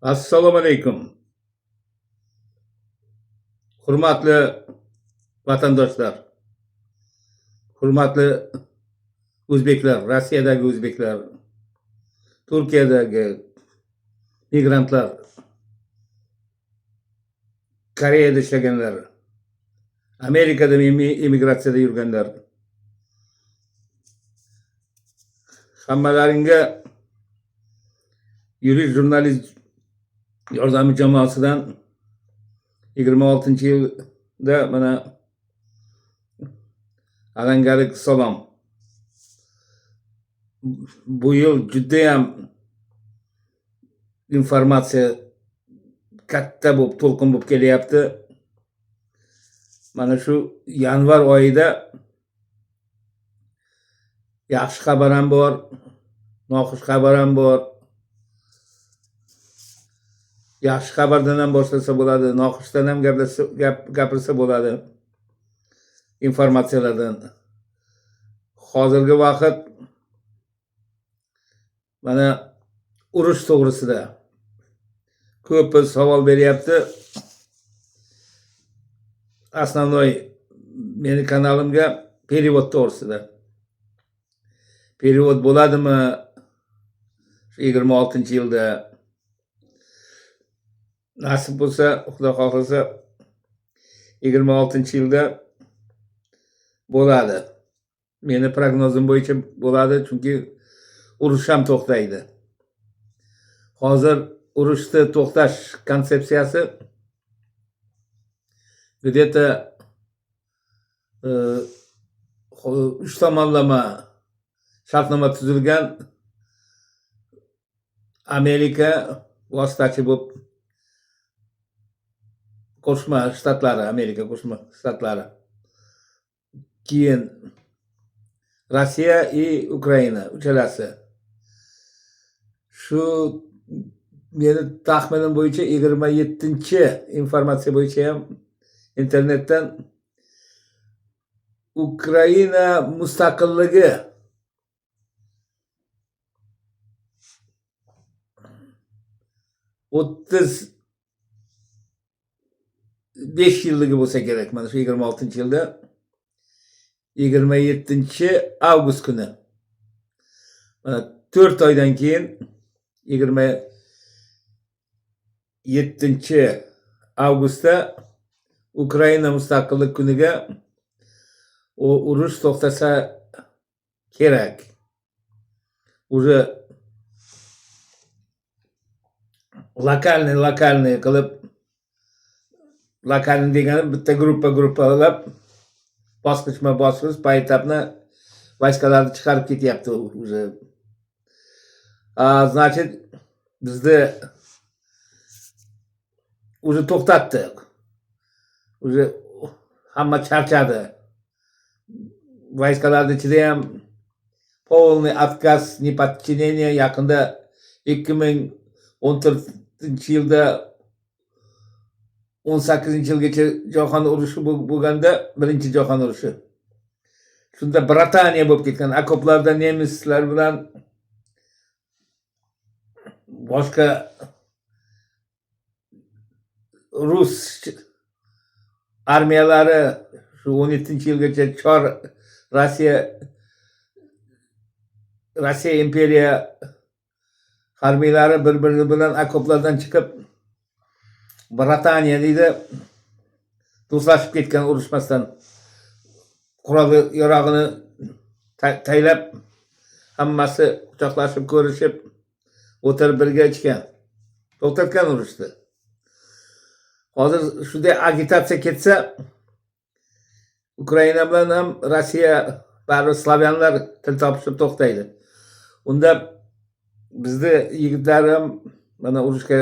Assalomu alaykum. Hurmatli vatandoshlar, hurmatli o'zbeklar, Rossiyadagi o'zbeklar, Turkiyadagi migrantlar, Koreyada ishlaganlar, Amerikada immigratsiyada yurganlar. Hammalaringga yurist jurnalist yordami jamoasidan 26-yilda mana alangalik salom. Bu yil judayam informatsiya katta bo'lib, to'lqin bo'lib kelyapti. Mana shu yanvar oyida yaxshi xabar ham bor, noxush xabar ham bor. Yaxshi xabardan ham boshlasa bo'ladi, noxushdan ham gapirsa bo'ladi. Informatsiyalardan. Hozirgi vaqt mana urush to'g'risida ko'p savol beryapti. Основной meni kanalimga perevod to'g'risida. Perevod bo'ladimi 26-yilda? Nasib bo'lsa, Xudo xohlasa 26-yilda bo'ladi. Meni prognozim bo'yicha bo'ladi, chunki urush ham to'xtaydi. Hozir urushni to'xtash konsepsiyasi где-то 3 tomonlama shartnoma tuzilgan. Amerika vositachi bo'lib, Qo'shma Shtatlari, Amerika Qo'shma Shtatlari, keyin Rossiya va Ukraina uchalasi. Shu meni taxminim bo'yicha 27-informatsiya bo'yicha ham internetdan Ukraina mustaqilligi o'ttiz 5 yilligi bo'lsa kerak. Mana shu 26-yilda 27-avgust kuni. Mana 4 oydan keyin 27-avgustda Ukraina mustaqillik kuniga urush to'xtasa kerak. Уже lokalniy qilib, lokalniy degani bitta gruppalab bosqich poetapni vayskalarni chiqarib ketyapti уже. Значит, bizni уже to'xtatdi. Уже hamma charchadi. Vayskalarning ichida ham полный отказ, неподчинение. Yaqinda 2014-yilda 18-yilgacha jahon urushi bo'lganda, birinchi jahon urushi. Shunda Britaniya bo'lib ketgan, okoplarda nemislar bilan boshqa rus armiyalari shu 17-yilgacha chor Rossiya imperiya harbiylari bir-biri bilan okoplardan chiqib Britaniya deydi do'stlashib ketgan, urushmasdan qurol yarog'ini taylab hammasi quchoqlashib ko'rishib o'tirib birga ichgan, to'xtatgan urushni. Hozir shunday agitatsiya ketsa, Ukraina bilan ham Rossiya baribir slavyanlar til topishib to'xtaydi. Unda bizni yigitlar ham mana urushga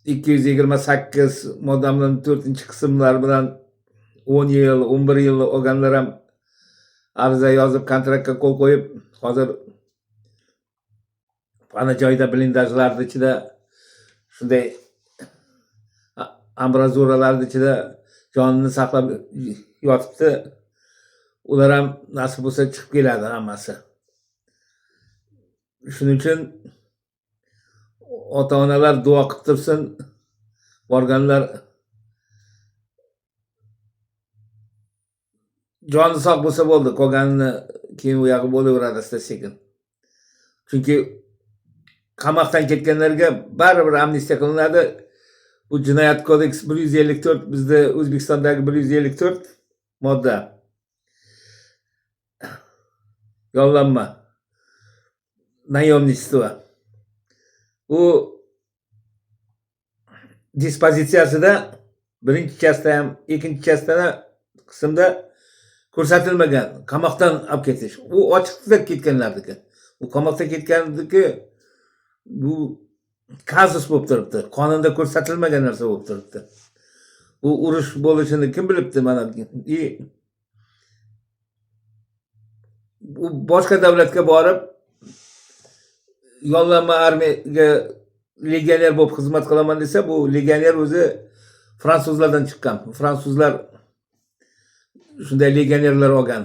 228 moddamning 4-qismlar bilan 10 yil, 11 yil olganlar ham ariza yozib, kontraktga qo'l qo'yib, hozir ana joyda blindajlarning ichida shunday ambrazuralarning ichida jonini saqlab yotibdi. Ular ham nasib bo'lsa chiqib keladi hammasi. Shuning uchun ota-onalar duo qilib tursin. Borganlar joni sog' bo'lsa bo'ldi. Qolganini keyin u yog'i bo'laveradi asta-sekin. Chunki qamoqdan ketganlarga baribir amnistiya qilinadi. Bu Jinoyat kodeksi 154, bizda O'zbekistondagi 154 modda. Yollanma. Nayomnistva. U dispozitsiyasida birinchi частda ham, ikkinchi частda qismda ko'rsatilmagan qamoqdan olib ketish. U ochiqda ketganlarniki. U qamoqda ketgandiki bu kazus bo'lib turibdi. Qonunda ko'rsatilmagan narsa bo'lib turibdi. Bu urush bo'lishini kim bilibdi mana? U boshqa davlatga borib yollanma armiyaga legioner bo'lib xizmat qilaman desa, bu legioner o'zi fransuzlardan chiqqan. Fransuzlar shunday legionerlar olgan.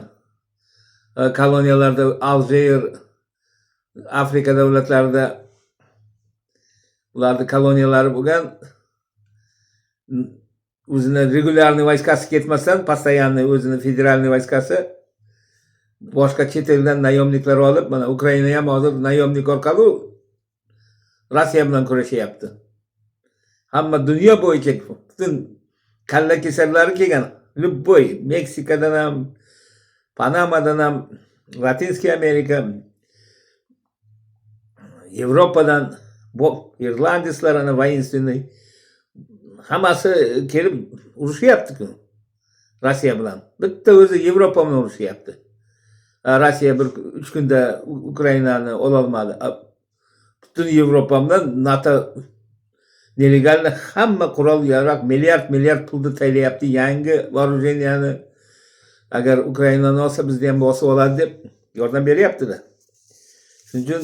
Koloniyalarda, Aljer, Afrika davlatlarida ularning koloniyalari bo'lgan. O'zini regularniy vayskasi ketmasdan, постоянный o'zini federalniy vayskasi boshqa chet eldan nayomniklar olib, mana Ukraina ham hozir nayomnik orqali Rossiya bilan kurashyapti. Hamma dunyo bo'yicha butun kalla kesarlari kelgan. Любой Meksikadan ham, Panamadan ham, Latinskiy Amerika, Yevropadan, irlandiylar ana воинственный hammasi kelib urushyapti-ku Rossiya bilan. Bitta o'zi Yevropa bilan urushyapti. Rossiya 3 kunda Ukrainani ola olmadi. Butun Yevropa bilan NATO nelegalni hamma qurol yarog milliard pulni taylayapti yangi вооруженияni. Agar Ukrainani olsa bizni ham bosib oladi deb yordam beryapti-da. Shuning uchun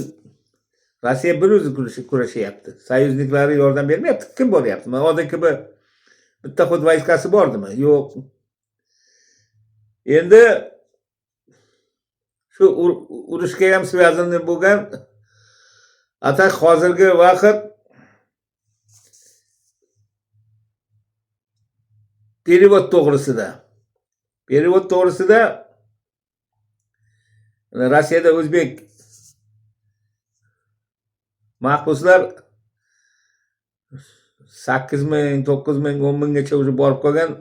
Rossiya bir o'zi kurashyapti. Soyuzniklari yordam bermayapti. Kim boryapti? Mana ODKB bitta xud vayskasi bordimi? Yo'q. Endi shu urushga ham связаны bo'lgan atak hozirgi vaqt perevod to'g'risida. Perevod to'g'risida Rossiyada o'zbek mahbuslar 8,000, 9,000, 10,000gacha уже borib qolgan.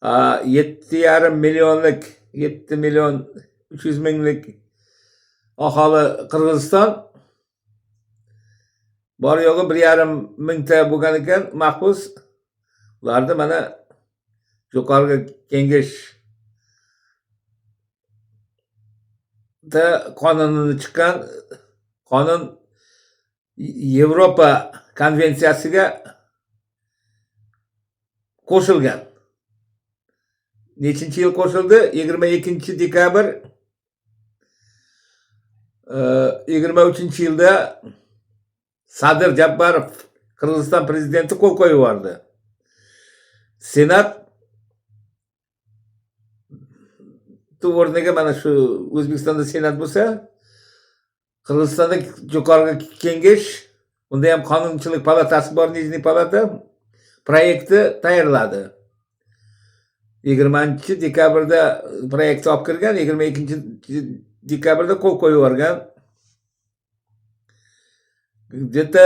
7,5 millionlik, 7 million 300 minglik aholi Qirg'iziston. Bor yo'g'i 1,5 mingta bo'lgan ekan mahbus. Ularni mana yuqorgi kengash da qonunini chiqqan qonun Yevropa konvensiyasiga qo'shilgan. Nechinchi yil qo'shildi? 22 dekabr 23-yilda Sadir Jabbarov Qirg'iziston prezidenti qo'l qo'yib yubordi. Senat o'rniga mana shu O'zbekistonda senat bo'lsa, Qirg'izistonda yuqorgi kengash, unda ham qonunchilik palatasi bor, Nijniy palata proyekti tayyorladi. 20-dekabrda proyektni olib kirgan, 22-dekabrda qo'l qo'yib yuborgan. Где-то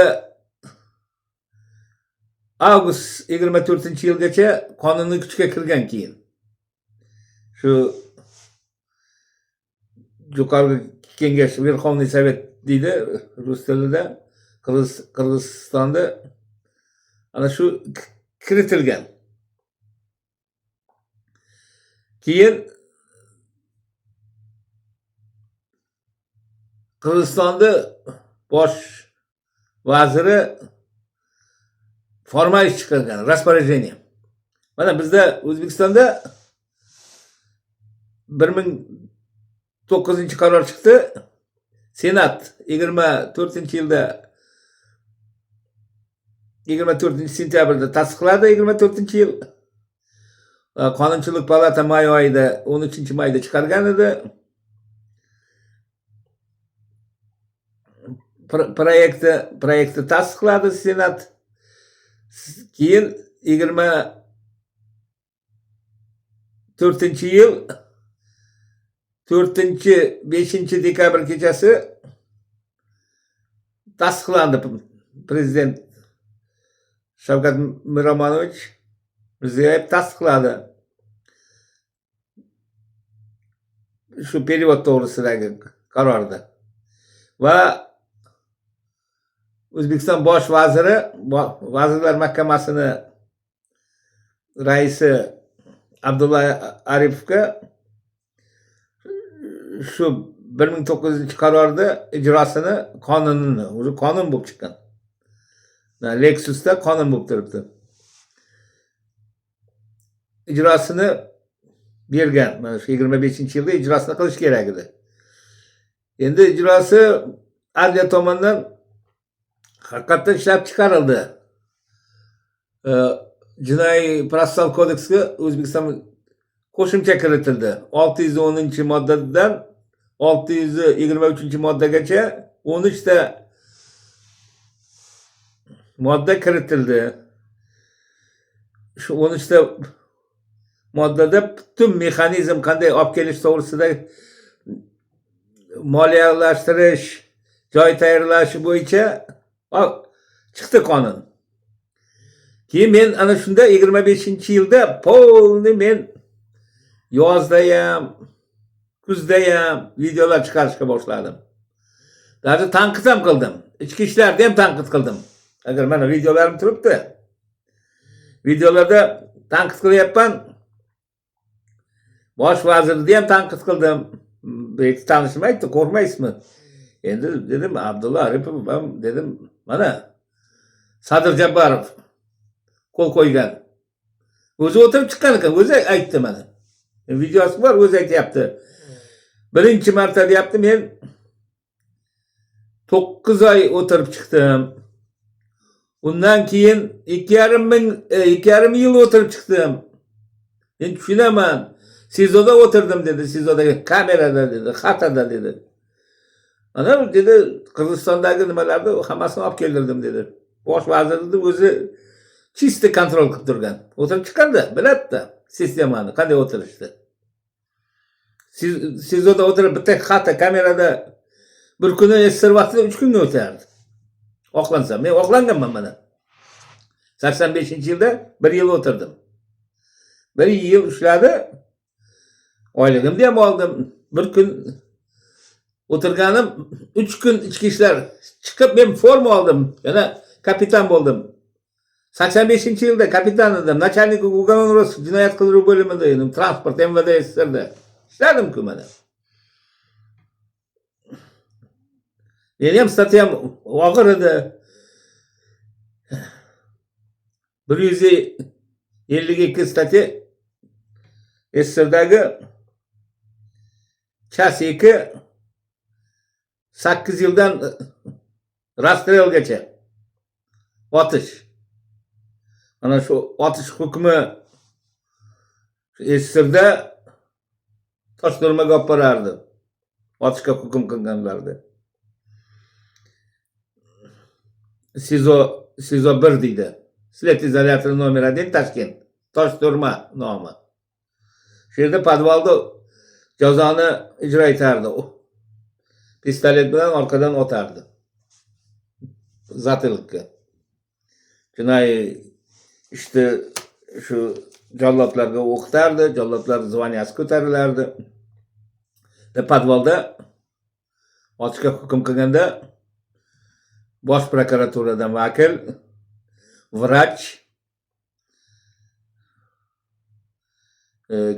avgust 24-yilgacha qonunning kuchga kirgan keyin. Shu yuqorgi kengash, Verxovniy Sovet deydi rus tilida, Qirg'izistonda ana shu kiritilgan. Keyin Qirg'izistonda bosh vaziri farmoyish chiqargan, распоряжение. Mana bizda O'zbekistonda 1009-qaror chiqdi. Senat 24-yilda 24-sentyabrda tasdiqladi, 24-yil. Qonunchilik palata may oyida 13-mayda chiqargan edi. proyektni tasdiqladi Senat. Keyin 24-yil 4-5 dekabr kechasi tasdiqlandi. Prezident Shavkat Miromonovich Mirziyoyev tasdiqladi. Shu perevod to'g'risidagi qarorda. Va O'zbekiston bosh vaziri, Vazirlar Mahkamasini raisi Abdulla Aripovga shu 1900-qarorda ijrosini qonun bo'lib chiqqan. Lexusda qonun bo'lib turibdi. Ijrosini bergan. Mana shu 25-yilda ijrosini qilish kerak edi. Endi ijrosi adliya tomonidan haqiqatdan ishlab chiqarildi. Jinoiy protsessual kodeksga O'zbekiston qo'shimcha kiritildi. 610-moddadan 623-moddagacha 13 ta modda kiritildi. Shu 13 ta moddada butun mexanizm qanday olib kelish to'g'risida moliyalashtirish, joy tayyorlash bo'yicha chiqdi qonun. Keyin men ana shunda 25-yilda polni men yozda ham, kuzda ham videolar chiqarishga boshladim. Даже tanqid ham qildim. Ichki ishlarni ham tanqid qildim. Agar mana videolarim turibdi. Videolarda tanqid qilyapman. Bosh vazirni ham tanqid qildim. Belki tanishmaydi, qo'rqmaysizmi? Endi dedim Abdulla Aripov dedim mana Sadir Jabbarov qo'l qo'ygan. O'zi o'tirib chiqqan ekan, o'zi aytdi mana. Videosi bor, o'zi aytayapti. Birinchi marta deyapti, men 9 oy o'tirib chiqdim. Undan keyin 2,5 yil o'tirib chiqdim. Men tushunaman. Sizoda o'tirdim dedi, Sizodagi kamerada dedi, xatada dedi. Mana dedi Qirg'izistondagi nimalarni hammasini olib keldirdim dedi. Bosh vazirni o'zi chista kontrol qilib turgan. O'tirib chiqqanda biladi sistemani qanday o'tirishdi. Sizoda o'tirib bitta xata kamerada bir kuni esir vaqtida 3 kunga o'tardi. Oqlansam, men oqlanganman mana. 85-yilda 1 yil o'tirdim. 1 yil ushladi. Oyligimni ham oldim. Bir kun o'tirganim 3 kun ichki ishlar chiqib men forma oldim. Yana kapitan bo'ldim. 85-yilda kapitan edim. Начальник уголовного jinoyat qidiruv bo'limida edim. Transport MVD SSRda. Ishladim-ku mana. Meni ham statyam og'ir edi. 152 statya SSRdagi Chas 2 8 yildan rastrelgacha otish. Mana shu otish hukmi SSRda Toshturmaga olib borardi. Otishga hukm qilganlardi. Sizo 1 deydi. Slet izolyatori nomer 1 Toshkent. Toshturma nomi. Shu yerda podvalda jazoni ijro etardi. Pistolet bilan orqadan otardi. Затылкка. Jinoiy ishni shu jallodlarga o'qitardi, jallodlar zvonyasi ko'tarilardi. Podvalda otishga hukm qilganda Bosh prokuraturadan vakil, vrach,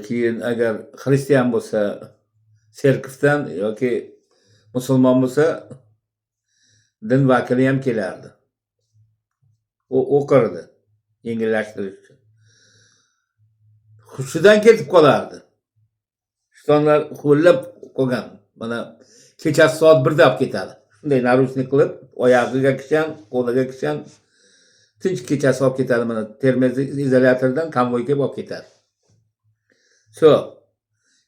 keyin agar xristian bo'lsa, serkifdan yoki musulmon bo'lsa, din vakili ham kelardi. O'qirdi, yengillashtirish uchun. Hushidan ketib qolardi. Shaytonlar qo'llab qo'ygan. Mana kechasi soat 1da olib ketadi. Shunday naruchnik qilib, oyog'iga kishan, qo'liga kishan, tinch kechasi olib ketadi. Mana Termiz izolyatoridan konvoyga olib ketadi. Shu.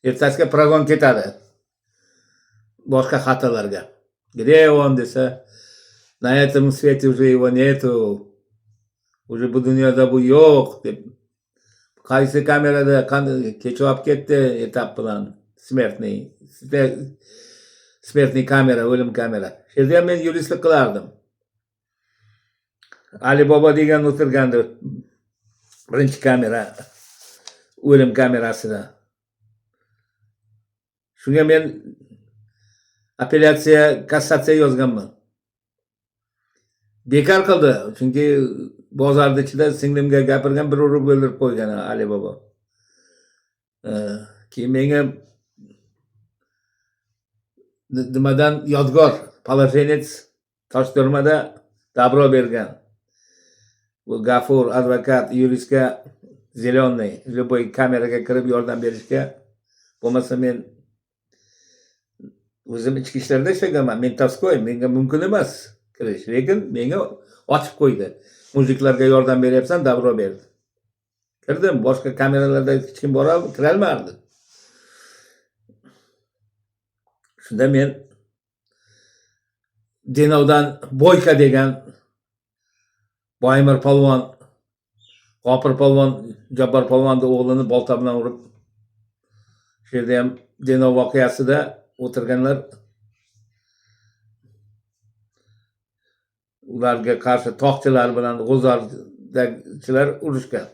Ertasiga progon ketadi. Boshqa xatolarga. Gideon desa, На этом свете уже его нету. Уже bu dunyoda bu yo'q deb qaysi kamerada kechib olib ketdi etap bilan smertniy kamera, o'lim kamera. Shu yerda ham men yuristlik qilardim. Ali Bobo degan o'tirgandi birinchi kamera, o'lim kamerasida. Shunga men apellyatsiya, kassatsiya yozganman. Bekor qildi, chunki bozorda ichida singlimga gapirgan, bir urib o'ldirib qo'ygan Ali Bobo. Keyin menga nimadan yodgor положенец Toshturmada dabro bergan. Bu Gafur advokat yuristga zeleный, любой kameraga kirib yordam berishga. Bo'lmasa men o'zim ichki ishlarda ishlaganman, mentovskoy, menga mumkin emas kirish, lekin menga ochib qo'ydi. Mujiklarga yordam beryapsan, dabro berdi. Kirdim, boshqa kameralarda hech kim kira olmardi. Shunda men Denovdan Boyka degan Boymir polvon, G'ofir polvon, Jabbor polvonni o'g'lini bolta bilan urib, shu yerda ham Denov voqeasida o'tirganlar ularga qarshi toqchilar bilan g'o'zordagilar urushgan.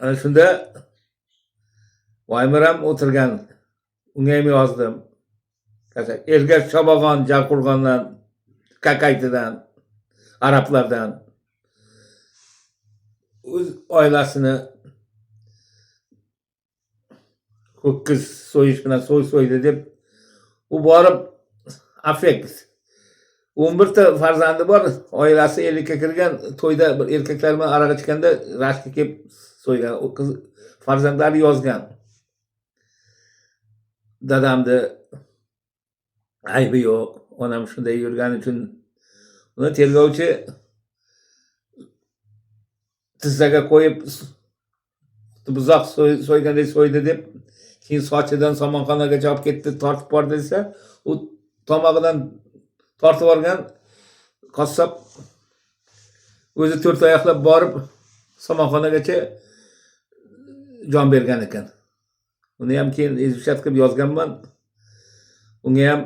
Ana shunda Boymir ham o'tirgan. Unga ham yozdim. Ergash Chobog'on, Jarqo'rg'ondan, Kakaytidan, arablardan o'z oilasini ho'kiz so'yish bilan so'ydi deb u borib affekt 11 ta farzandi bor, oilasi 50 ga kirgan, to'yda bir erkaklar bilan aroq ichganda rashkka kelib so'ygan. O qiz farzandlari yozgan. Dadamni aybi yo'q, onam shunday yurgani uchun uni tergovchi tizzaga qo'yib buzoq so'ygandek so'ydi deb, keyin sochidan somonxonagacha olib ketdi, tortib bor desa, u tomog'idan tortib olgan qassob o'zi 4 oyoqlab borib somonxonagacha jon bergan ekan. Uni ham keyin izvishat qilib yozganman. Unga ham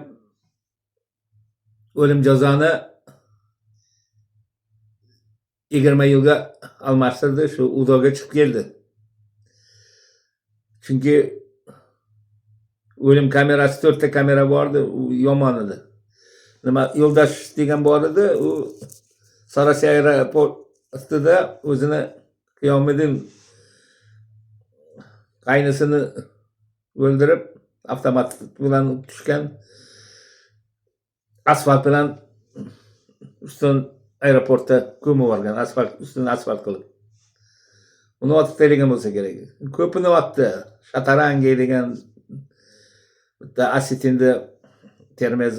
o'lim jazoni 20 yilga almashtirdi, shu udoga chiqib keldi. Chunki o'lim kamerasi 4 ta kamera bordi, u yomon edi. Nima Yo'ldosh degan bor edi, u Sarosiy aeroportida o'zini Qiyomiddin qaynisini o'ldirib, avtomat bilan tushgan, asfalt bilan ustun aeroportda ko'mib yuborgan, asfalt qilib. Uni otib tashlagan bo'lsa kerak. Ko'pini otdi. Shatarangi degan bitta Asetinda Termiz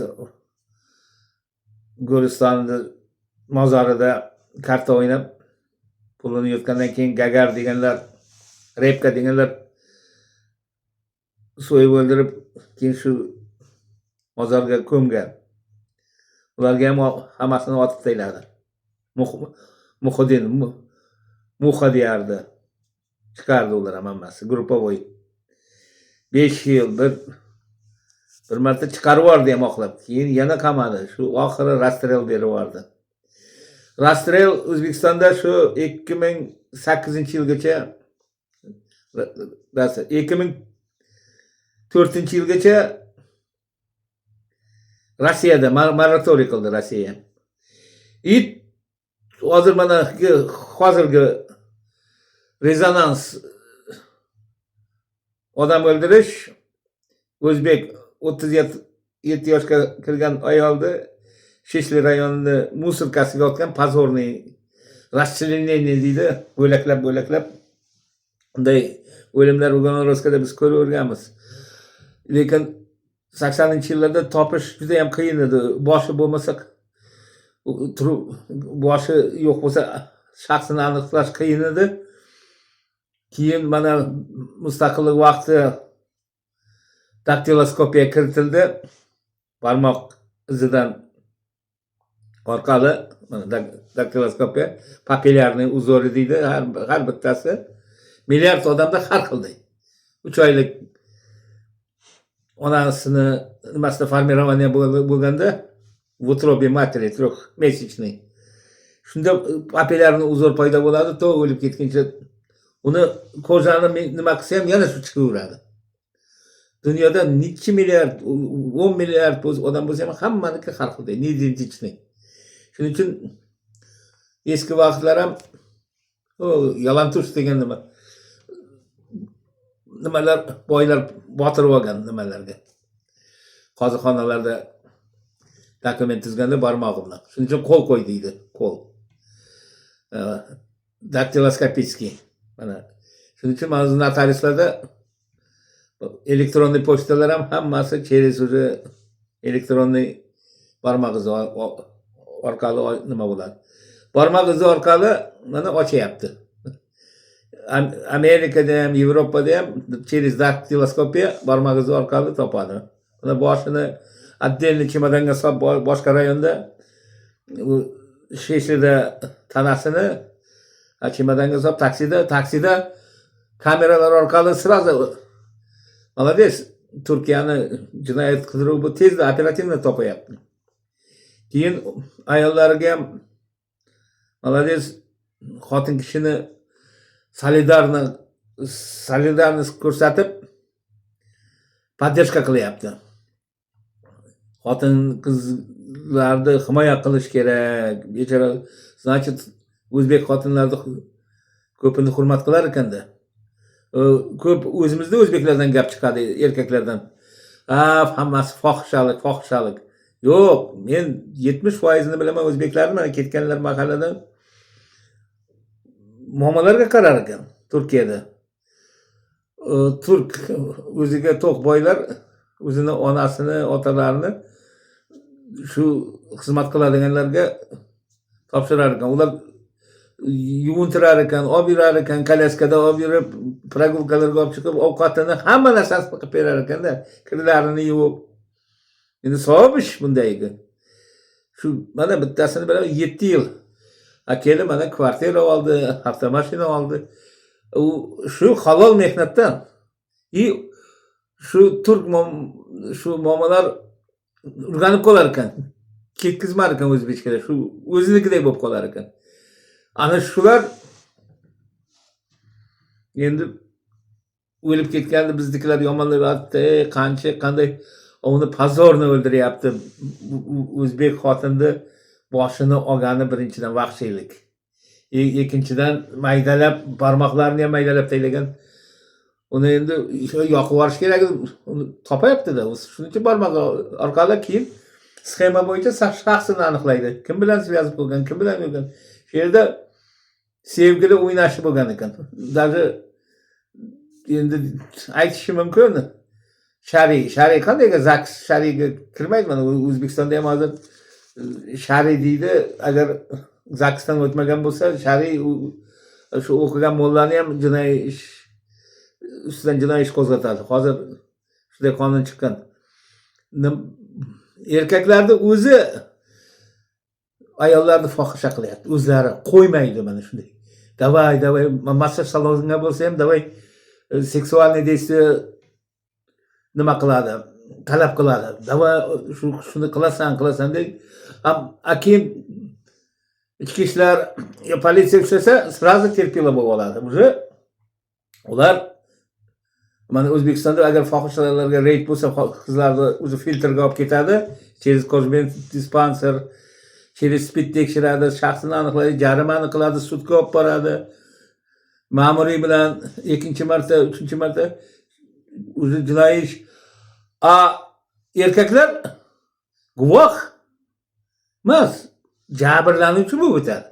Go'ristonda mozorida karta o'ynab pulini yutgandan keyin Gagar deganlar, Repka deganlar so'yib o'ldirib, keyin shu mozorga ko'mgan. Ularga ham hammasini otib tashladi. Muhiddin Muha deyardi. Chiqardi ular hammasi, gruppovoy. 5 yil bir marta chiqarib yubordi ham oqlab. Keyin yana qamadi. Shu oxiri rastrel berib yubordi. Rastrel O'zbekistonda shu 2008-yilgacha 2004-yilgacha Rossiyada moratoriy qildi Rossiya. Hozir mana hozirgi rezonans odam o'ldirish, o'zbek 37 yoshga kirgan ayolni Shishli rayonida musorkasiga otgan pozorniy расчленение deydi, bo'laklab unday o'limlar Uganovskada biz ko'rib o'rganmiz. Lekin 80-yillarda topish juda ham qiyin edi. Boshi bo'lmasa, boshi yo'q bo'lsa shaxsini aniqlash qiyin edi. Keyin mana mustaqillik vaqti daktiloskopiya kiritildi. Barmoq izidan orqali mana daktiloskopiya papillarning uzori deydi, har bittasi milliard odamda har xil deydi. 3 oylik onasini nimasida formirovание bo'lganda в утробе матери трехмесячный. Shunda papillarning uzor paydo bo'ladi, to o'lib ketguncha uni ko'zani nima qilsa ham yana shu chiqaveradi. Dunyoda necha milliard, 10 milliard odam bo'lsa ham hammaniki har xil deydi, identichniy. Shuning uchun eski vaqtlar ham yalantush degan nimalar boylar botirib olgan nimalarga. Qozixonalarda dokument tuzganda barmog'i bilan. Shuning uchun qo'l qo'y deydi, qo'l. Daktiloskopiskiy. Mana shuning uchun mana notariuslarda elektronniy pochtalar ham hammasi через уже elektronniy barmoq izi orqali nima bo'ladi. Barmoq izi orqali mana ochyapti. Amerikada ham, Yevropada ham через daktiloskopiya barmoq izi orqali topadi. Mana boshini отдельный чемодanga solib boshqa rayonda shishida tanasini chemodanga solib taksida kameralar orqali sразу молодец, Turkiyani jinoyat qidiruvi tezda operativno topayapti. Keyin ayollarga ham молодец, xotin kishini solidarность ko'rsatib поддержка qilyapti. Xotin qizlarni himoya qilish kerak. Bechora, значит, o'zbek xotinlarni ko'pini hurmat qilar ekanda. Ko'p o'zimizda o'zbeklardan gap chiqadi, erkaklardan. Hammasi fohishalik. Yo'q, men 70% bilaman o'zbeklarni, mana ketganlar mahalladan muomalalarga qarar ekan Turkiyada. Turk o'ziga to'q boylar o'zini onasini, otalarini shu xizmat qiladiganlarga topshirar ekan. Ular yuvintirar ekan, olib yurar ekan, kolyaskada olib yurib, прогулкаларga olib chiqib, ovqatini, hamma narsasini qilib berar ekanda, kirlarini yuvib. Endi savob ish bundayga. Shu mana bittasini bilaman 7 yil. Kelib mana kvartira oldi, avtomashina oldi. U shu halol mehnatdan. Shu turk shu momalar o'rganib qolar ekan. Ketkizmar ekan o'zbekchalar. Shu o'zinikidek bo'lib qolar ekan. Ana shular endi o'lib ketganda biznikilar yomonlayapti. Qanday uni pozorni o'ldiryapti. O'zbek xotinni boshini olgani birinchidan vahshiylik. Ikkinchidan maydalab barmoqlarini ham maydalab taylagan. Uni endi yoqib yuborish kerak, uni topayapti-da. Shuning uchun barmoq orqali keyin sxema bo'yicha shaxsini aniqlaydi. Kim bilan svязь bo'lgan, kim bilan bo'lgan. Shu yerda sevgili o'ynashi bo'lgan ekan. Даже endi aytishi mumkin. Shariy qandayga ZAKS shariyga kirmaydi. Mana O'zbekistonda ham hozir shariy deydi. Agar ZAKSdan o'tmagan bo'lsa, shariy shu o'qigan mollani ham jinoiy ish ustidan jinoiy ish qo'zg'atadi. Hozir shunday qonun chiqqan. Erkaklarni o'zi ayollarni fohisha qilyapti. O'zlari qo'ymaydi mana shunday. Davay, massaj saloniga bo'lsa ham davay seksualniy действие nima qiladi? Talab qiladi. Davay shuni qilasan deb keyin ichki ishlar politsiya ushlasa, sразу terpila bo'lib oladi. Уже ular mana O'zbekistonda agar fohishalarga reyd bo'lsa, qizlarni o'zi filtrga olib ketadi, через kosmetik dispanser, через spid tekshiradi, shaxsini aniqlaydi, jarimani qiladi, sudga olib boradi. Ma'muriy bilan ikkinchi marta, uchinchi marta o'zi jinoiy ish. Erkaklar guvoh emas, jabrlanuvchi bo'lib o'tadi.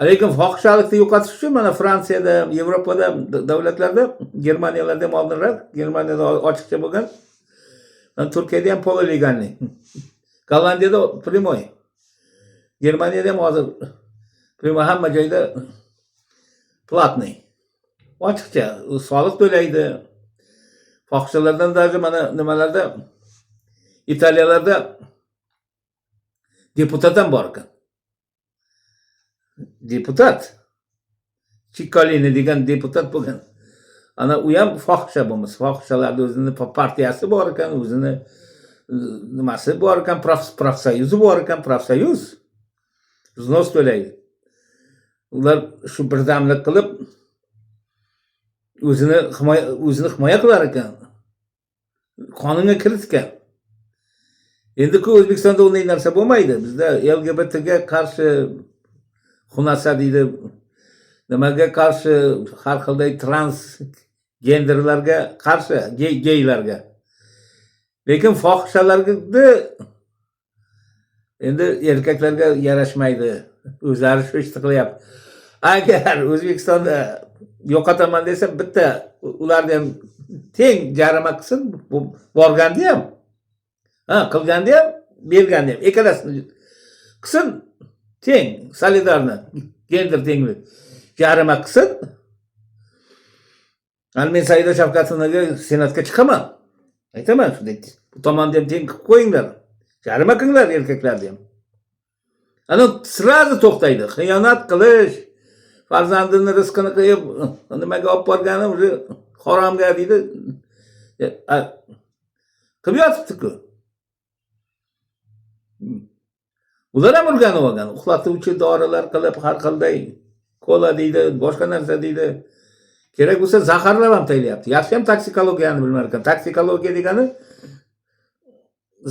Lekin fohishalikni yo'qotish uchun mana Fransiyada, Yevropada, davlatlarda, Germaniyalarda ham oldinroq, Germaniyada ochiqcha bo'lgan. Turkiyada ham polilegalniy. Gollandiyada primoy. Germaniyada ham hozir primoy, hamma joyda platniy. Ochiqcha soliq to'laydi. Fohishalardan даже mana nimalarda Italiyalarda deputat ham bor ekan. Deputat. Ciccolini degan deputat bo'lgan. Ana u ham fohisha bo'lmas. Fohishalarning o'zini partiyasi bor ekan, o'zini nimasi bor ekan, profsoyuzi bor ekan, profsoyuz. Vznos to'laydi. Ular shu birdamlik qilib o'zini himoya qilar ekan. Qonunga kiritgan. Endi-ku O'zbekistonda unday narsa bo'lmaydi. Bizda LGBTga qarshi xunasa deydi. Nimaga qarshi, har xilday transgenderlarga qarshi, geylarga. Lekin fohishalarga endi erkaklarga yarashmaydi. O'zlari shu ishni qilyapti. Agar O'zbekistonda yo'qotaman desa, bitta ularni ham teng jarima qilsin, borganda ham, qilganda ham, berganda ham, ikkalasini qilsin, teng, solidarni, gender tenglik jarima qilsin. Men Saida Shavkatovaga senatga chiqaman. Aytaman shunday. Bu tomonni ham teng qilib qo'yinglar. Jarima qilinglar erkaklarni ham. Ana sirazi to'xtaydi. Xiyonat qilish, farzandini rizqini qo'yib, nimaga olib borgani o'zi haromga deydi. Qilib yotibdi-ku. Ular ham o'rganib olgan. Uxlatuvchi dorilar qilib, har xilday kola deydi, boshqa narsa deydi. Kerak bo'lsa zaharlab ham taylayapti. Yaxshi ham toksikologiyani bilmar ekan. Toksikologiya degani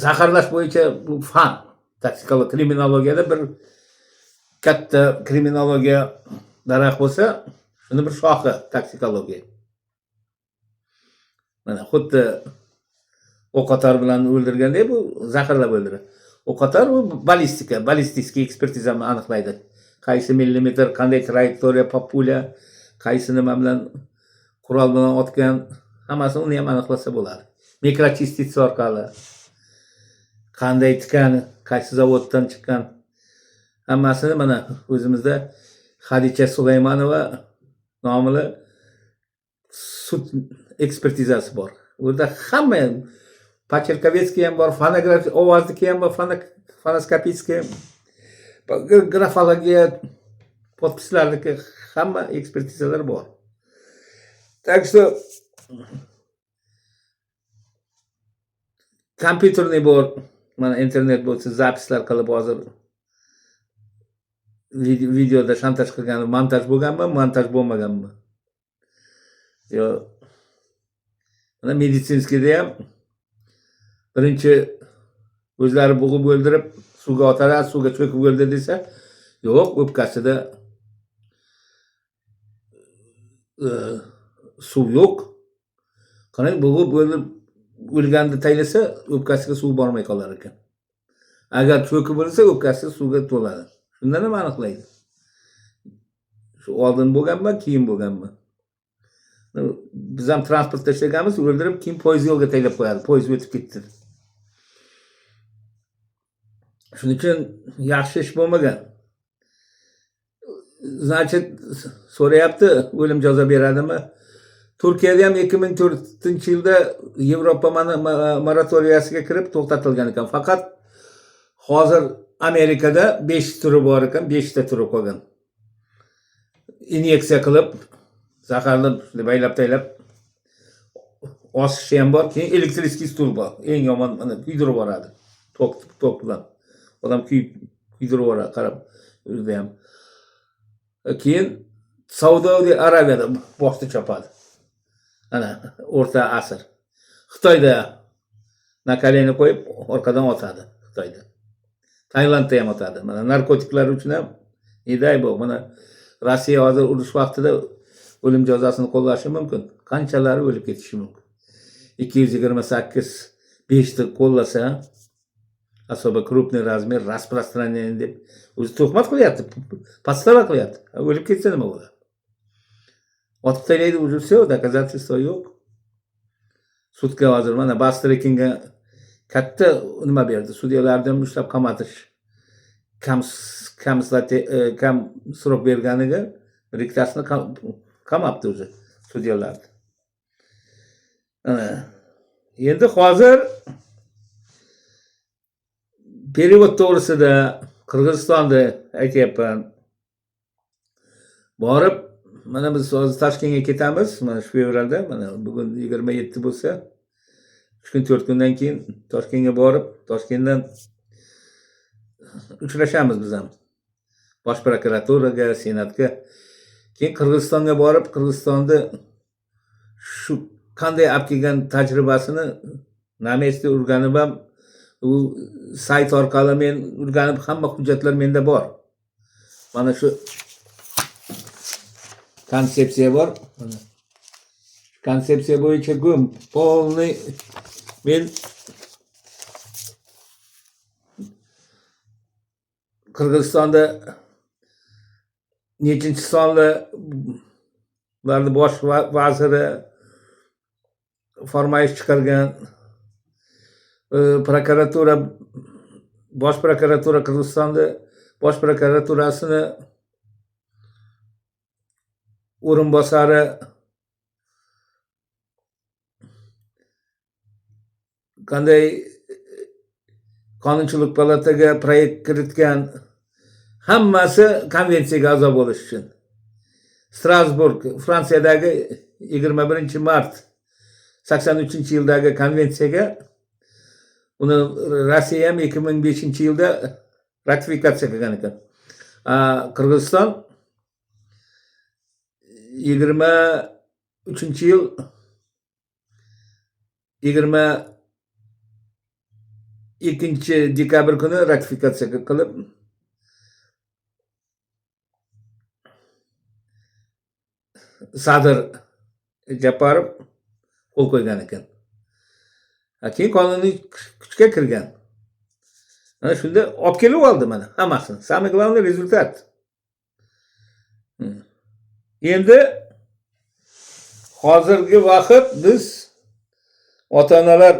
zaharlash bo'yicha bu fan. Toksikologiya, kriminologiyada bir katta kriminologiya daraxt bo'lsa, shuni bir shoxi toksikologiya. Mana xuddi o'qotar bilan o'ldirganda bu zaharlab o'ldiradi. O'qotar u ballistik ekspertizani aniqlaydi. Qaysi millimetr, qanday trayektoriya, pulya, qaysi nima bilan qurol bilan otgan, hammasini uni ham aniqlasa bo'ladi. Mikrochistitsa orqali qanday tikan, qaysi zavoddan chiqqan, hammasini mana o'zimizda Xadicha Sulaymonova nomli sud ekspertizasi bor. Unda hamma Pacherkovskiy ham bor, fonografiya, ovozniki ham bor, fonoskopiyskiy, grafologiya, podpislarniki hamma ekspertizalar bor. Так что kompyuterni bor, mana internet bo'lsa zapislar qilib hozir videoda shantaj qilgan, montaj bo'lganmi, montaj bo'lmaganmi? Yo mana meditsinskiyda ham birinchi o'zlari bo'g'ib o'ldirib, suvga otalar, suvga cho'kib o'ldi desa, yo'q, o'pkasida suv yo'q. Qarang, bo'g'ib o'lganni taylasa, o'pkasiga suv bormay qolar ekan. Agar cho'kib o'lsa, o'pkasi suvga to'ladi. Shundan ham aniqlaydi. Shu oldin bo'lganmi, keyin bo'lganmi? Biz ham transportda ishlaganmiz, o'ldirib, keyin poyezd yo'lga taylab qo'yadi. Poyezd o'tib ketdi. Shuning uchun yaxshi ish bo'lmagan. Значит, so'rayapti, o'lim jazo beradimi? Turkiyada ham 2004-yilda Yevropa moratoriyasiga kirib to'xtatilgan ekan. Faqat hozir Amerikada 5 turi bor ekan, 5 ta turi qolgan. Inyeksiya qilib, zaharlab, baylab taylab osishi ham bor, keyin elektriskiy stul bor. Eng yomon mana kuydirib boradi. Tok bilan. Odam kuydirib boradi, qarab, o'zida ham. Keyin Saudiya Arabiyada boshni chopadi. Ana o'rta asr. Xitoyda nakaleni qo'yib orqadan otadi Xitoyda. Tailandda ham otadi. Mana narkotiklar uchun ham eday bu. Mana Rossiya hozir urush vaqtida o'lim jazosini qo'llashi mumkin. Qanchalari o'lib ketishi mumkin. 228 5 ta qo'llasa, особо крупный размер, распространение deb o'zi tuhmat qilyapti, podstava qilyapti. O'lib ketsa nima bo'ladi? Otib taylaydi, уже все, доказательства yo'q. Sudga hozir mana Bastrekingga katta nima berdi. Sudyalardan ushlab qamatish. Kam srok berganiga ikktasini qamabdi o'zi sudyalarni. Endi hozir perevod to'g'risida Qirg'izistonda aytyapman. Borib, mana biz hozir Toshkentga ketamiz, mana shu fevralda, mana bugun 27 bo'lsa, 3 kun 4 kundan keyin Toshkentga borib, Toshkentdan uchrashamiz biz ham. Bosh prokuraturaga, senatga. Keyin Qirg'izistonga borib, Qirg'izistonda shu qanday olib kelgan tajribasini na mesda o'rganib ham, u sayt orqali men o'rganib, hamma hujjatlar menda bor. Mana shu konsepsiya bor. Mana konsepsiya bo'yicha gum polniy men Qirg'izistonda nechinchi sonli bosh vaziri farmoyish chiqargan, prokuratura, bosh prokuratura Qirg'izistonda bosh prokuraturasini o'rinbosari qanday qonunchilik palataga proyekt kiritgan, hammasi konvensiyaga a'zo bo'lish uchun. Strasburg, Fransiyadagi 21 mart 83-yildagi konvensiyaga uni Rossiya ham 2005-yilda ratifikatsiya qilgan ekan. Qirg'iziston 23-yil 22-dekabr kuni ratifikatsiya qilib, Sadir Japarov qo'l qo'ygan ekan. Keyin qonuniy kuchga kirgan. Mana shunda olib kelib oldi mana hammasini. Самый главный rezultat. Endi hozirgi vaqt biz ota-onalar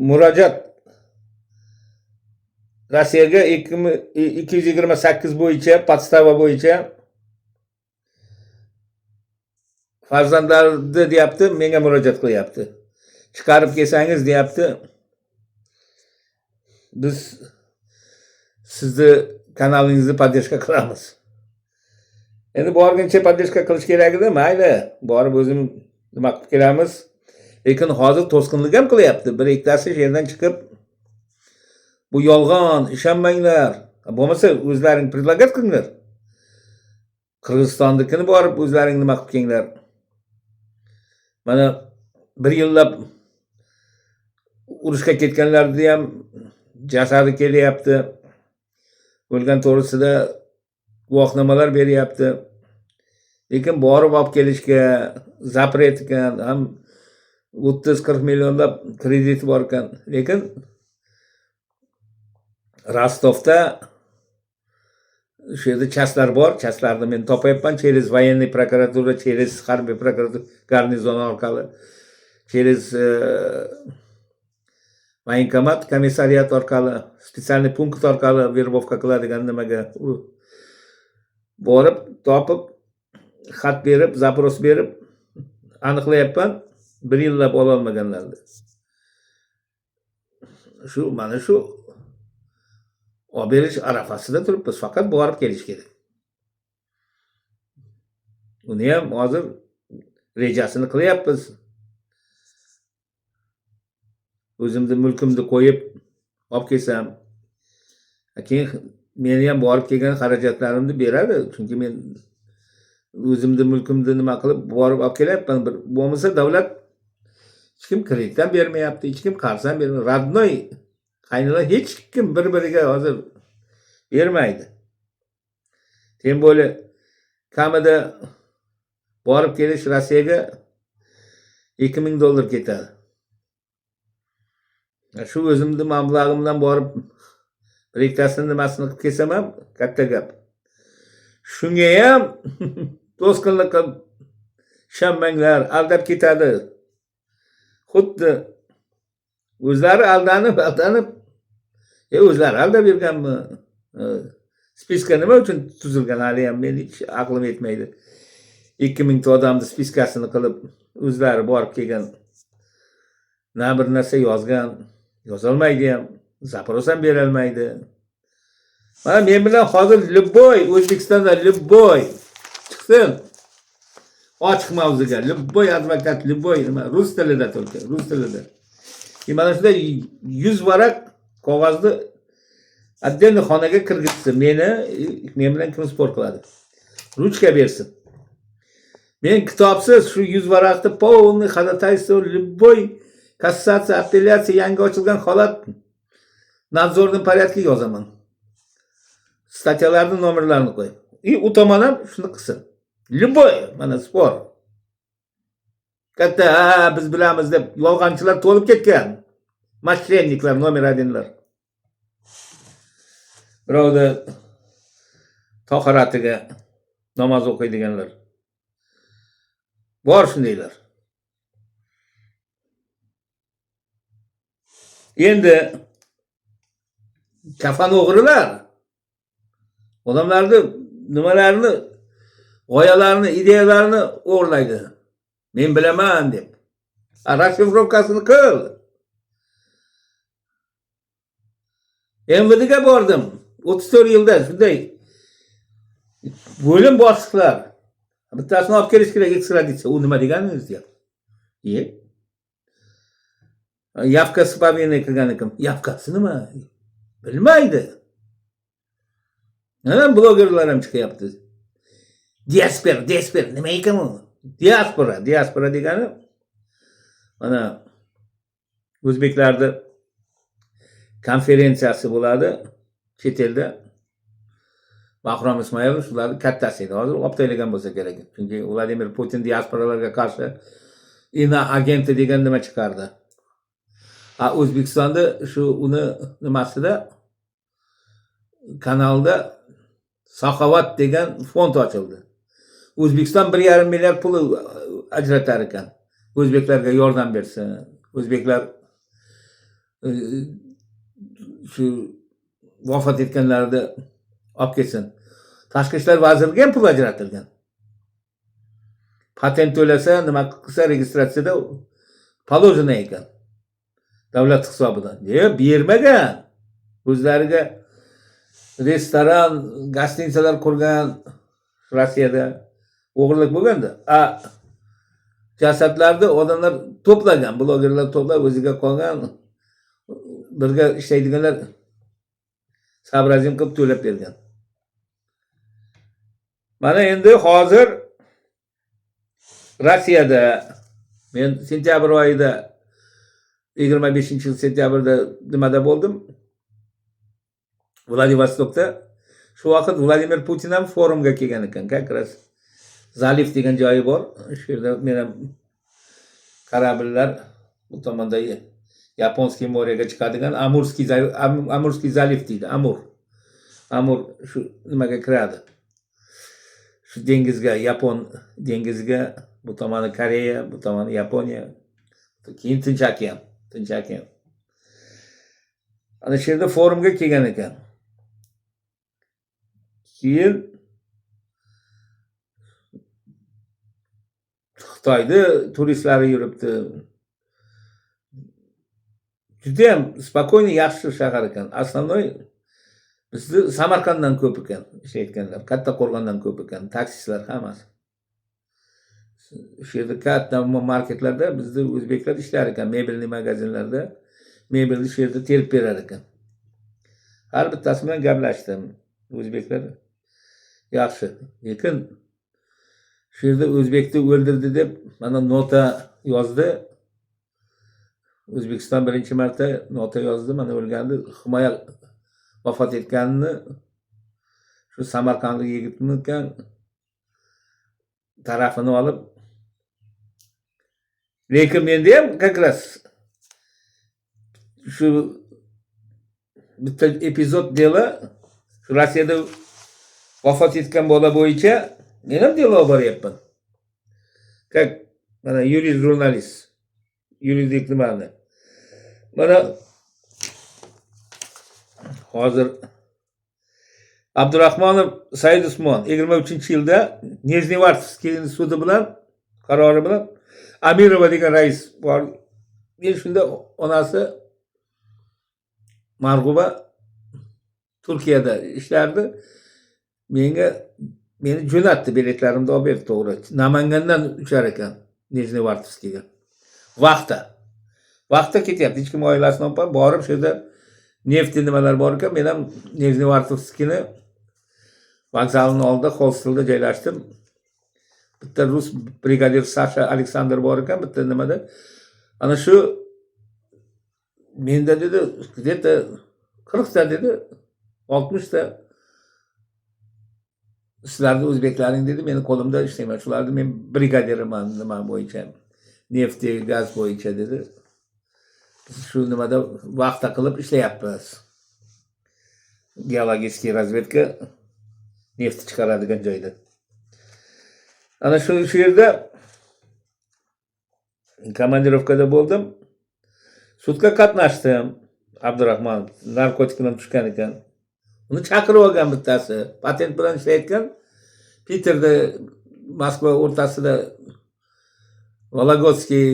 murojaat Rossiyaga 228 bo'yicha, podstava bo'yicha farzandlarni deyapti, menga murojaat qilyapti. Chiqarib kelsangiz deyapti. Biz sizni kanalingizni podдержка qilamiz. Endi borguncha podдержка qilish kerak edi, mayli, borib o'zim nima qilib kelamiz. Lekin hozir to'sqinlik ham qilyapti. Bir ikkitasi yerdan chiqib, bu yolg'on, ishonmanglar. Bo'lmasa o'zlaring predlagat qilinglar. Qirg'izistondikini borib o'zlaring nima qilib kelinglar. Mana bir yillab urushga ketganlarni ham jasadi kelyapti. O'lgan to'g'risida guvohnomalar beryapti. Lekin borib olib kelishga zapret ekan, ham 30-40 millionlab kredit bor ekan. Lekin Rostovda shu yerda chastlar bor, chastlarni men topayapman, через военный prokuratura, через harbiy prokuratura garnizon orqali, через военкомат komissariyat orqali, специальный punkt orqali verbovka qiladigan nimaga borib, topib, xat berib, zaпрос berib aniqlayapman, 1 yillab ola olmaganlarni. Shu mana shu olib berish arafasida turibmiz, faqat borib kelish kerak. Uni ham hozir rejasini qilyapmiz. O'zimni mulkimni qo'yib olib kelsam, keyin meni ham borib kelgan xarajatlarimni beradi, chunki men o'zimni mulkimni nima qilib borib olib kelyapman. Bo'lmasa davlat hech kim kreditdan bermayapti, hech kim qarz ham bermayapti. Radnoy qaynalar hech kim bir-biriga hozir bermaydi. Tem bo'li kamida borib kelish Rossiyaga $2000 ketadi. Shu o'zimni mablag'imdan borib bir ikkitasini nimasini qilib kelsam ham katta gap. Shunga ham to'sqinlik qilib ishonmanglar, aldab ketadi. Xuddi o'zlari aldanib, o'zlari aldab berganmi? Spiska nima uchun tuzilgan, hali ham men hech aqlim yetmaydi. 2000 ta odamni spiskasini qilib o'zlari borib kelgan. Na bir narsa yozgan, yozolmaydi ham. Zaporos ham berolmaydi. Mana men bilan hozir Любой O'zbekistonda Любой chiqsin. Ochiq mavzuga Любой advokat, Любой nima rus tilida только, rus tilida. Mana shunda 100 varaq qog'ozni отдельно xonaga kirgizsin. Men bilan kim spor qiladi? Ruchka bersin. Men kitobsiz shu 100 varaqni полный ходатайство Любой kassatsiya, apellyatsiya yangi ochilgan holat nadzorning porядkiga yozaman. Statyalarning nomerlarini qo'yib. U tomon ham shuni qilsin. Любой mana spor. Katta biz bilamiz deb yolg'onchilar to'lib ketgan. Mashrenniklar, nomer 1lar. Birovda tohiratiga namoz o'qiydiganlar. Bor shundaylar. Endi kafan o'g'rilar odamlarni nimalarni, g'oyalarini, ideyalarini o'g'irlaydi. Men bilaman deb. Rasifrovkasini qil. MVDga bordim. 34 yilda shunday bo'lim boshliqlar. Bittasini olib kelish kerak ekstraditsiya. U nima deganingiz deyapti. Yavka Spaviyaga qilgan ekan. Yavkasi nima? Bilmaydi. Mana blogerlar ham chiqyapti. Diaspora nima ekan u? Diaspora degani mana o'zbeklarda konferensiyasi bo'ladi chet elda. Bahrom Ismoilov shularning kattasi edi. Hozir olib tashlagan bo'lsa kerak. Chunki Vladimir Putin diasporalarga qarshi ina agenti degan nima chiqardi. O'zbekistonda shu uni nimasida kanalda Saxovat degan fond ochildi. O'zbekiston 1,5 milliard pul ajratar ekan. O'zbeklarga yordam bersin. O'zbeklar shu vafot etganlarni olib ketsin. Tashqi ishlar vaziriga ham pul ajratilgan. Patent to'lasa, nima qilsa registratsiyada положено ekan. Davlat hisobidan. Bermagan. O'zlariga restoran, gostinitsalar qurgan Rossiyada o'g'irlik bo'lganda. Jasadlarni odamlar to'plagan, blogerlar to'plab o'ziga qolgan, birga ishlaydiganlar sabrazim qilib to'lab bergan. Mana endi hozir Rossiyada men sentyabr oyida 25 sentyabrda nimada bo'ldim? Vladivostokda. Shu vaqt Vladimir Putin ham forumga kelgan ekan. Как Zaliv degan joyi bor. Shu yerda men ham kорабльlar bu tomonda Yaponskiy morega chiqadigan Amurskiy zaliv deydi. Amur shu nimaga kiradi. Shu dengizga, Yapon dengiziga, bu tomoni Koreya, bu tomoni Yaponiya, keyin Tinch okean. Ana shu yerda forumga kelgan ekan. Keyin Xitoyda turistlari yuribdi. Juda ham spokойный, yaxshi shahar ekan. Основной bizda Samarqanddan ko'p ekan ishlayotganlar, Katta Qo'rg'ondan ko'p ekan, taksistlar hammasi. Shu yerda katta marketlarda bizda o'zbeklar ishlar ekan, mebelli magazinlarda mebelni shu yerda terib berar ekan. Har bittasi bilan gaplashdim. O'zbeklar yaxshi. Lekin shu yerda o'zbekni o'ldirdi deb mana nota yozdi. O'zbekiston birinchi marta nota yozdi, mana o'lgandi, himoya vafot etganini shu Samarqandlik yigitning tarafini olib. Lekin menda ham как раз shu bitta epizod dela shu Rossiyada vafot etgan bola bo'yicha men ham delo boryapman. Как mana yurist jurnalist, yuridik nimani. Mana hozir Abdurahmonov Said Usmon 23-yilda Nijnevartskiy sudi bilan qarori bilan Amirova degan rais bor. Men shunda onasi Marg'uba Turkiyada ishlardi. Meni jo'natdi, biletlarimni olib berdi to'g'ri. Namangandan uchar ekan Nijnevartovskiyga. Vaqtda ketyapti. Hech kim oilasini olib borib, shu yerda neft nimalar bor ekan. Men ham Nijnevartovskiyni vokzalning oldida hostelda joylashdim. Bitta rus brigadir Sasha Aleksandr bor ekan, bitta nimada. Ana shu menda dedi, где-то 40 ta dedi, 60 ta sizlarni o'zbeklaring dedi, meni qo'limda ishlayman. Shularni men brigadiriman nima bo'yicha, neft, gaz bo'yicha dedi. Shu nimada vaqtda qilib ishlayapmiz. Geologik razvedka neft chiqaradigan joyda. Ana shu yerda komandirovkada bo'ldim. Sudga qatnashdim. Abdurahmon narkotikdan tushgan ekan. Uni chaqirib olgan bittasi. Patent bilan ishlayotgan. Peterda, Moskva o'rtasida Volогодskiy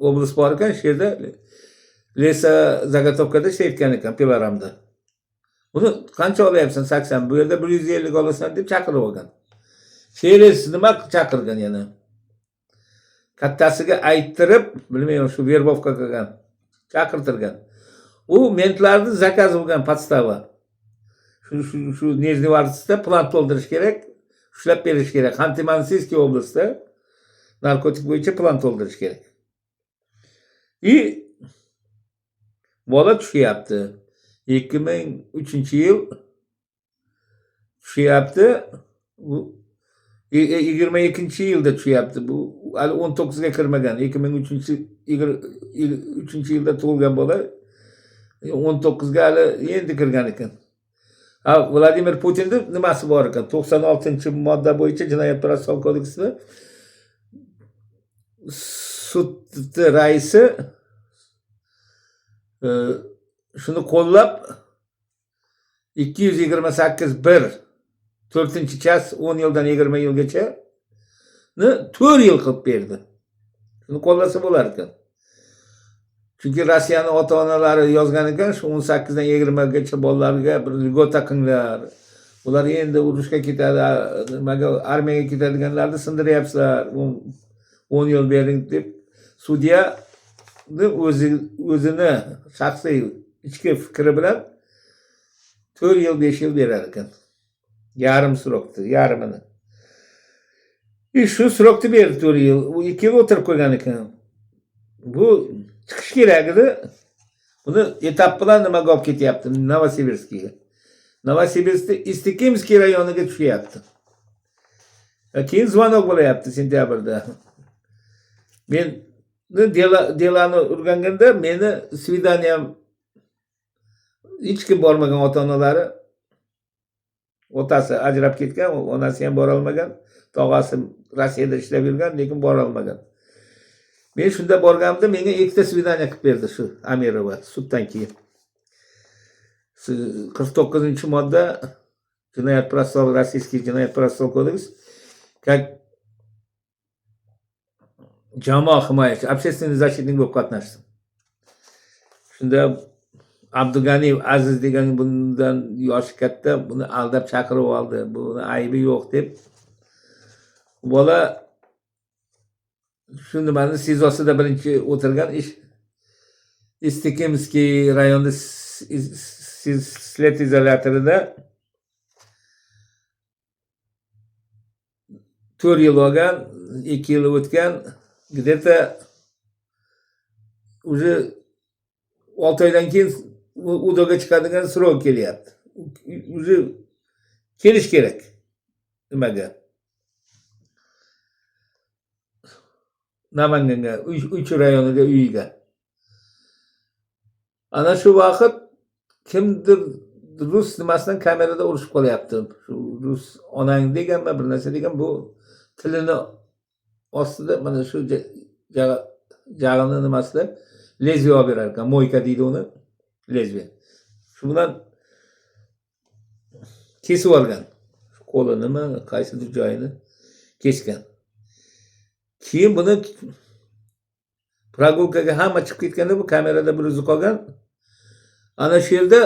oblast bor ekan, shu yerda lesa zagotovkada ishlayotgan ekan, Pilaramda. Buni qancha olyapsan? 80. Bu yerda 150 olasan deb chaqirib olgan. Sheres nima chaqirgan yana? Kattasiga ayttirib, bilmayman, shu verbovka qilgan, chaqirtirgan. U mentlarni zakaz bo'lgan podstava. Shu Nijnevartovskda plan to'ldirish kerak, ushlab berish kerak. Xanты-Mansiyskiy oblastda narkotik bo'yicha plan to'ldirish kerak. Bola tushyapti. 2003-yil tushyapti. 22-yilda tushyapti. Bu hali 19ga kirmagan. 2003-yilda tug'ilgan bola 19ga hali endi kirgan ekan. Vladimir Putinni nimasi bor ekan? 96-modda bo'yicha Jinoyat-protsessual kodeksida sud raisi shuni qo'llab 228(1) 4-chas 10 yildan 20 yilgacha 4 yil qilib berdi. Shuni qo'llasa bo'lar ekan. Chunki Rossiyaning ota-onalari yozgan ekan, shu 18 dan 20 gacha bolalarga bir lgota qilinglar. Ular endi urushga ketadi, nimaga armiyaga ketadiganlarni sindiryapsizlar. 10 yil bering deb sudya o'zini shaxsiy ichki fikri bilan 4 yil 5 yil berar ekan. Yarim srokni, yarmini. Shu srokni berdi 4 yil. U 2 yil o'tirib qo'ygan ekan. Bu chiqish kerak edi. Buni etap bilan nimaga olib ketyapti? Novosibirskga. Novosibirskda Istikimskiy rayoniga tushyapti. Keyin zvonok bo'layapti sentyabrda. Men delani urganda meni svidaniyam hech kim bormagan, ota-onalari, otasi ajrab ketgan, onasi ham bora olmagan, tog'asi Rossiyada ishlab yurgan, lekin bora olmagan. Men shunda borganimda menga ikkita svidaniya qilib berdi shu Amirova suddan keyin. 49-modda Jinoyat-protsessual, Rossiyskiy Jinoyat-protsessual kodeks, как jamoa himoyachi, общественный защитник bo'lib qatnashdim. Shunda Abduganiyev Aziz degan bundan yoshi katta, buni aldab chaqirib oldi. Buni aybi yo'q deb. Bola shu nimani sizosida birinchi o'tirgan ish Istikimskiy rayonida sled izolyatorida 4 yil olgan, 2 yil o'tgan, где-то уже 6 oydan keyin udoga chiqadigan srok kelyapti. Уже kelish kerak. Nimaga? Namanganga, uch rayoniga, uyiga. Ana shu vaqt kimdir rus nimasidan kamerada urishib qolyapti. Shu rus onang deganmi, bir narsa degan, bu tilini ostida mana shu jag'ini nimasida lezviya olib berar ekan. Moyka deydi uni, lezviya. Shu bilan kesib olgan. Qo'linimi, qaysidir joyini kesgan. Keyin buni прогулkaga hamma chiqib ketganda bu kamerada bir o'zi qolgan. ana shu yerda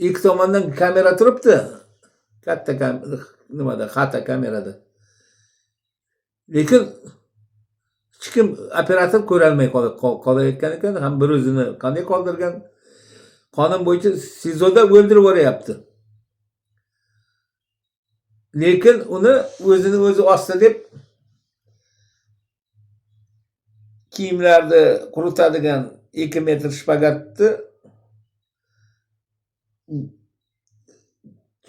ikki tomondan kamera turibdi. Katta nimada, xata kamerada. Lekin hech kim operator ko'rolmay qolayotgan ekan. Ham bir o'zini qanday qoldirgan? Qonun bo'yicha SIZOda o'ldirib yuboryapti. Lekin uni o'zini o'zi osdi deb kiyimlarni quritadigan 2 metr shpagatni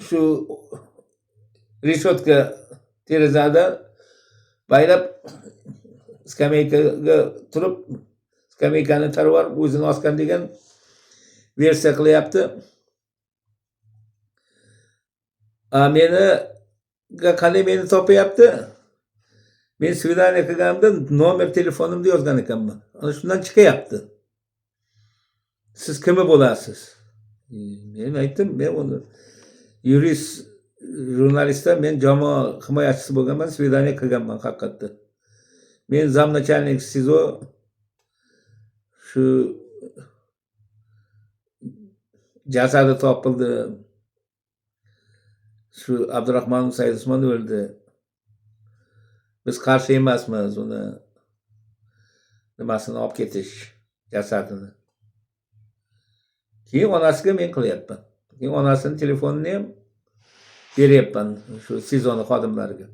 shu reshotka terazada baylab skameykaga turib, skameykani tarvarib o'zini osgan degan versiya qilyapti. Qanday meni topyapti? Men svidaniya qilganimda nomer telefonimni yozgan ekanman. Ana shundan chiqyapti. Siz kimi bo'lasiz? Men aytdim, men uni yurist, jurnalistdan men jamoa himoyachisi bo'lganman, svidaniya qilganman haqiqatda. Men zamначальник SIZO shu jasadi topildi. Shu Abdurahmon Saidusmon o'ldi. Biz qarshi emasmiz uni nimasini olib ketish, jasadini. Keyin onasiga men qilyapman. Keyin onasining telefonini ham beryapman shu SIZOni xodimlariga.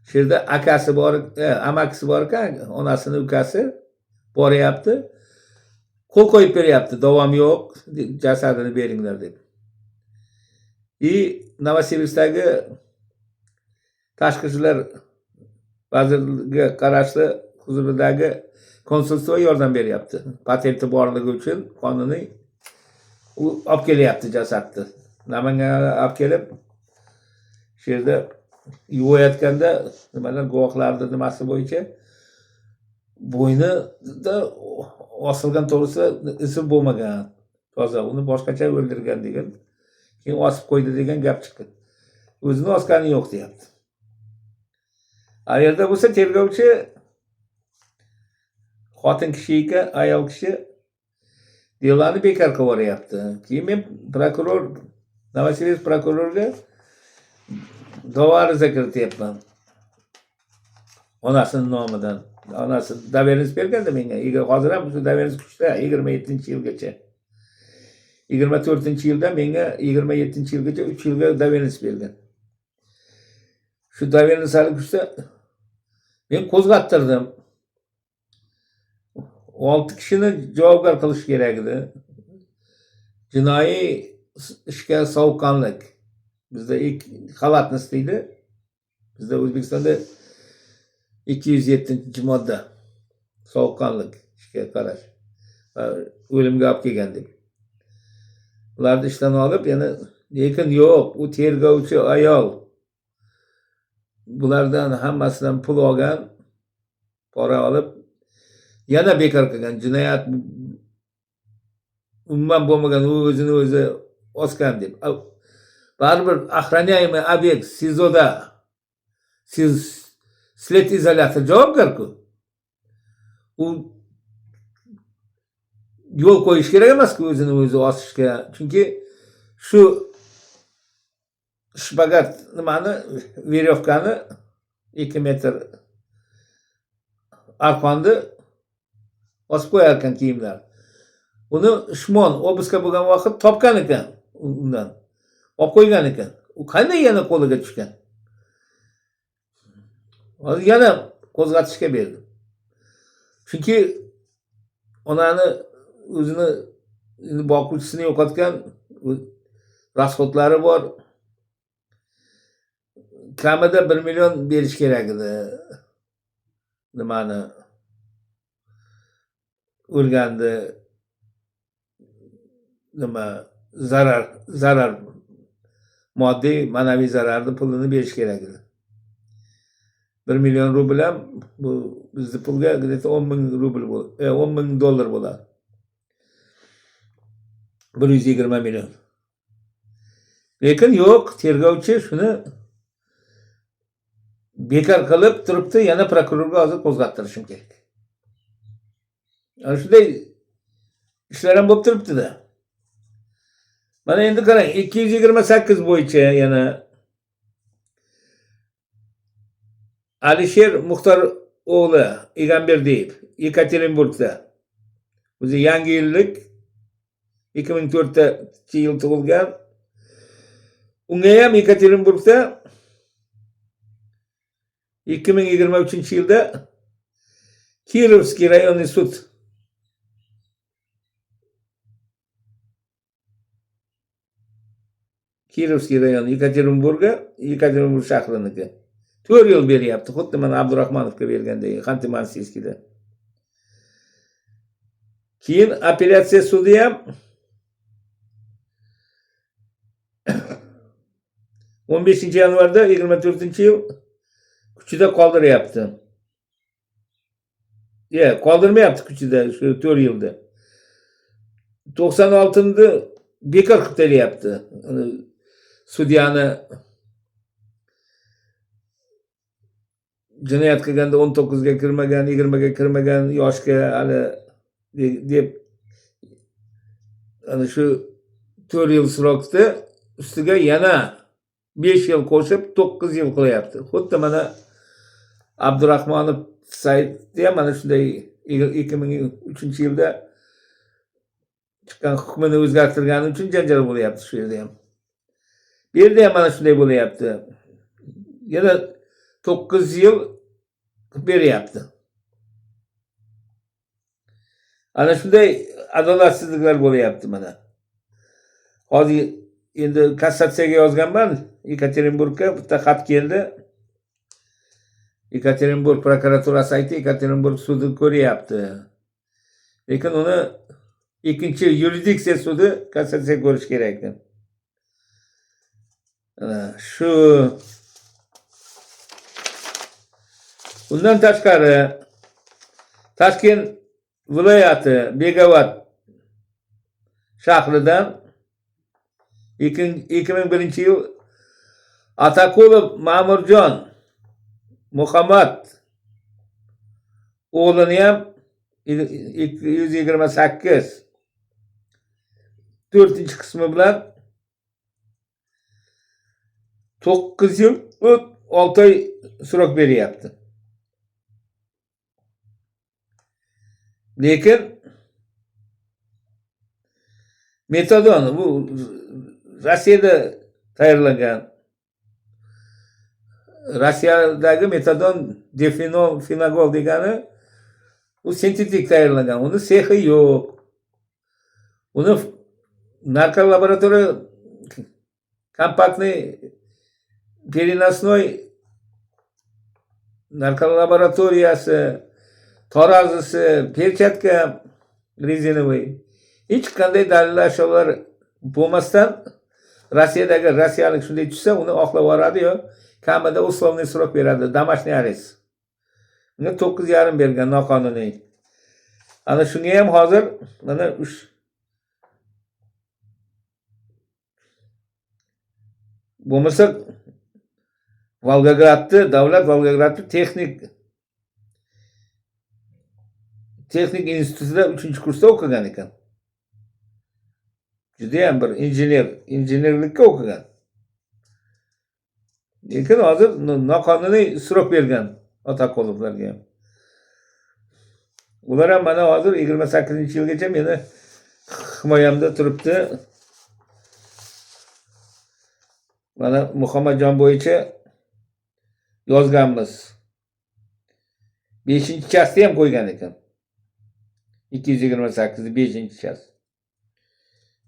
Shu yerda akasi bor, amakisi bor ekan, onasining ukasi boryapti. Qo'l qo'yib beryapti, davom yo'q, jasadini beringlar deb. Novosibirskdagi tashqi ishlar vazirligiga qarashli huzuridagi konsulstvo yordam beryapti. Patenti borligi uchun qonuniy u olib kelyapti jasadni. Namanganga olib kelib, shu yerda yuvayotganda nimalar guvohlarni nimasi bo'yicha bo'ynida osilgan to'g'risida izi bo'lmagan. Toza uni boshqacha o'ldirgan degan. Keyin osib qo'ydi degan gap chiqdi. O'zini osgani yo'q deyapti. A yerda bo'lsa tergovchi xotin kishi ekan, ayol kishi deloni bekor qilib yuboryapti. Keyin men prokuror, Novosibirsk prokuroriga da'vo ariza kirityapman. Onasining nomidan. Onasi doверенность berganda menga. Hozir ham shu doверенность kuchda 27-yilgacha. 24-yilda menga 27-yilgacha 3 yilga doверенность bergan. Shu doверенностьlar kuchda men qo'zg'attirdim. 6 kishini javobgar qilish kerak edi. Jinoiy ishga sovuqqonlik. Bizda xalatnost deydi. Bizda O'zbekistonda 207-modda sovuqqonlik ishga qarash. O'limga olib kelgan deb. Ularni ishdan olib, yana lekin yo'q, u tergovchi ayol. Bulardan hammasidan pul olgan, pora olib, yana bekor qilgan, jinoyat umuman bo'lmagan, u o'zini o'zi osgan deb. Baribir охраняемый obyekt SIZOda sled izolyator javobgar-ku. U yo'l qo'yish kerak emas-ku o'zini o'zi osishga. Chunki shu shpagat nimani, veryovkani 2 metr arqonni osib qo'yar ekan kiyimlar. Uni Shmon obisqa bo'lgan vaqt topgan ekan undan. Olib qo'ygan ekan. U qanday yana qo'liga tushgan? Hozir yana qo'zg'atishga berdi. Chunki onani o'zini boquvchisini yo'qotgan, rasxodlari bor. Kamida 1 million berish kerak edi. Nimani o'lgandi, nima zarar moddiy, ma'naviy zararni pulini berish kerak edi. 1 million rubl ham bu bizning pulga 10 ming rubl bo'ladi. 10 ming dollar bo'ladi. 120 million. Lekin yo'q, tergovchi shuni bekor qilib turibdi, yana prokurorga hozir qo'zg'attirishim kerak. Ana shunday ishlar ham bo'lib turibdi-da. Mana endi qarang, 228 bo'yicha yana Alisher Muxtor o'g'li Egamberdiyev Yekaterinburgda. O'zi yangi yillik 2004-yil tug'ilgan. Unga ham Yekaterinburgda 2023-yilda Kirovskiy rayonniy sud Kirovskiy rayoni Yekaterinburg shahriniki 4 yil beryapti. Xuddi mana Abdurahmonovga bergandek, Xanti-Mansiyskida. Keyin apellyatsiya sudi ham 15-yanvarda 24-yil kuchida qoldiryapti. Qoldirmayapti kuchida shu 4 yilda. 96-da bekor qilib beryapti. Sudyani jinoyat qilganda 19 ga kirmagan, 20 ga kirmagan yoshga hali deb ana shu 4 yil srokda ustiga yana 5 yil qo'shib 9 yil qilyapti. Xuddi mana Abdurahmonov Saidda ham mana shunday 2003-yilda chiqqan hukmini o'zgartirgani uchun janjal bo'lyapti shu yerda ham. Bu yerda ham mana shunday bo'lyapti. Yana 9 yil beryapti. Ana shunday adolatsizliklar bo'lyapti mana. Hozir endi kassatsiyaga yozganman, Yekaterinburgga bitta xat keldi. Yekaterinburg prokuraturasi aytdi, Yekaterinburg sudi ko'ryapti. Lekin uni ikkinchi yuridiksiya sudi kassatsiya ko'rish kerak ekan. Shu undan tashqari Toshkent viloyati Begovat shahridan 2001-yil Ataqulov Ma'murjon Muhammad o'g'lini ham 228 4-qismi bilan 9 yil 6 oy srok beryapti. Lekin metadon bu Rossiyada tayyorlangan. Rossiyadagi metadon difenogol degani u sintetik tayyorlangan. Uni sexi yo'q. Uni narkolaboratoriya kompaktniy переносной narkolaboratoriyasi, tarazisi, perchatka rezinoviy hech qanday dalil ashyolar bo'lmasdan rossiyalik shunday tushsa uni oqlab yuboradi-yu, kamida условный srok beradi, домашний areст. Unga 9,5 bergan noqonuniy. Ana shunga ham hozir mana bo'lmasa davlat Volgogradni texnik institutida 3-kursda o'qigan ekan. Juda ham bir injenerlikka o'qigan. Lekin hozir noqonuniy srok bergan Ataqulovlarga ham. Ular ham mana hozir 28-yilgacha meni himoyamda turibdi. Mana Muhammadjon bo'yicha yozganmiz. 5-chasni ham qo'ygan ekan. 228 5-chas.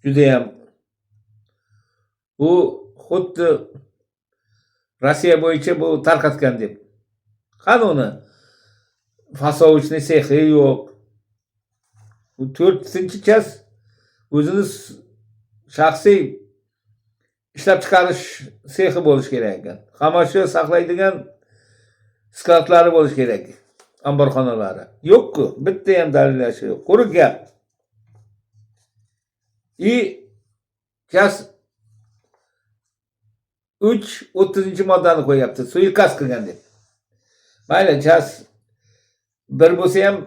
Juda ham bu xuddi Rossiya bo'yicha bu tarqatgan deb. Qani uni fasovichni sexi yo'q. Bu 4-chas o'zini shaxsiy ishlab chiqarish sexi bo'lish kerak ekan. Xomashyo saqlaydigan skladlari bo'lish kerak. Omborxonalari. Yo'q-ku, bitta ham dalillashi yo'q. Quruq gap. Jas 30-moddani qo'yapti, suiqasd qilgan deb. Mayli, jas bir bo'lsa ham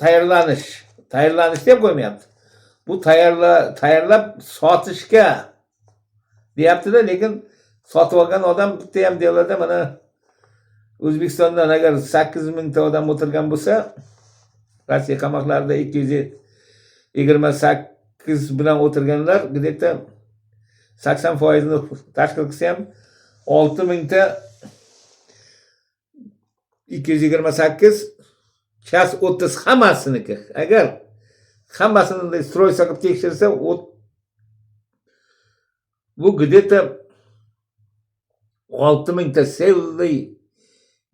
tayyorlanish deb qo'ymayapti. bu tayyorlab sotishga deyapti-da, lekin sotib olgan odam bitta ham deyiladi, mana O'zbekistondan agar 8 mingta odam o'tirgan bo'lsa, Rossiya qamoqlarida 228 bilan o'tirganlar где-то 80%ni tashkil qilsa ham 6 mingta 228 chas 30 hammasiniki. Agar hammasini stroy qilib tekshirsa, bu где-то 6 mingta selli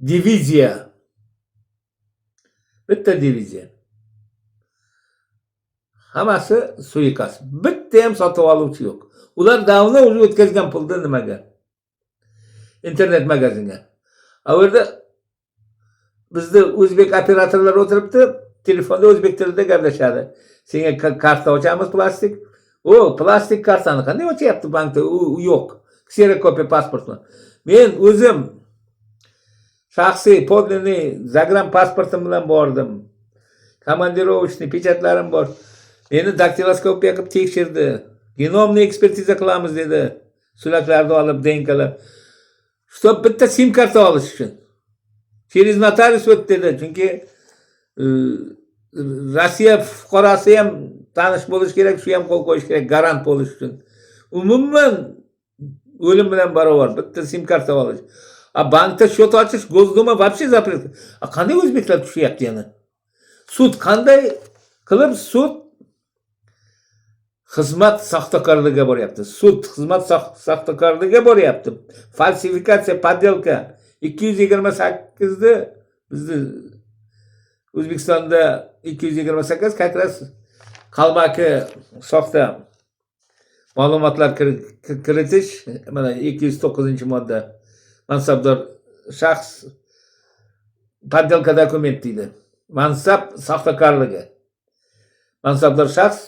diviziya. Bitta diviziya. Hammasi suiqasd. Bitta ham sotib oluvchi yo'q. Ular davno o'zi o'tkazgan pulni nimaga? Internet magazinga. A yerda bizda o'zbek operatorlar o'tiribdi, telefonda o'zbek tilida gaplashadi. Senga karta ochamiz plastik. Plastik kartani qanday ochyapti bankda? U yo'q. Kserokopiya pasportni. Men o'zim shaxsiy podlenniy zagram pasportim bilan bordim. Komandirovочный pechatlarim bor. Meni daktiloskopiya qilib tekshirdi. Genomni ekspertiza qilamiz dedi. Suratlarni olib, DNKlab. Shu bitta sim karta olish uchun. Через notarius o't dedi. Chunki Rossiya fuqarosi ham tanish bo'lish kerak, shu ham qo'l qo'yish kerak garant bo'lish uchun. Umuman o'lim bilan barobar bitta sim karta olish. Bankda счет ochish Gosduma вообще запрет. Qanday o'zbeklar tushyapti yana? Sud qanday qilib xizmat saxtokorligiga boryapti. Sud xizmat saxtokorligiga boryapti. Falsifikatsiya, poddelka. 228 ni bizni O'zbekistonda 228 как раз qalbaki soxta ma'lumotlar kiritish, mana 209-modda mansabdor shaxs poddelka dokument deydi. Mansab saxtokorligi. Mansabdor shaxs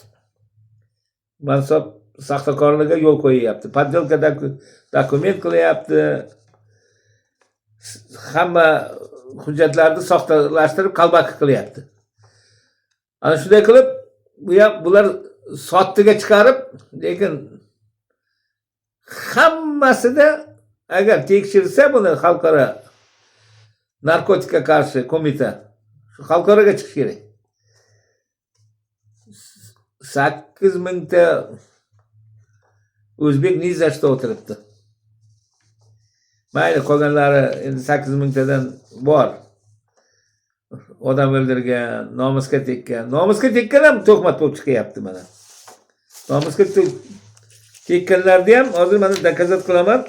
mansab saxtokorligiga yo'l qo'yyapti. Poddelka dokument qilyapti. Hamma hujjatlarni soxtalashtirib qalbaki qilyapti. Ana shunday qilib, bular sottiga chiqarib, lekin hammasida agar tekshirsa buni xalqaro narkotika qarshi qo'mita xalqaroga chiqish kerak. 8 mingta o'zbek ni za что o'tiribdi. Mayli, qolganlari endi 8 mingtadan bor. Odam o'ldirgan, nomusga tekkan. Nomusga tekkan ham to'qmat bo'lib chiqyapti mana. Nomusga tekkanlarni ham hozir mana dokazat qilaman.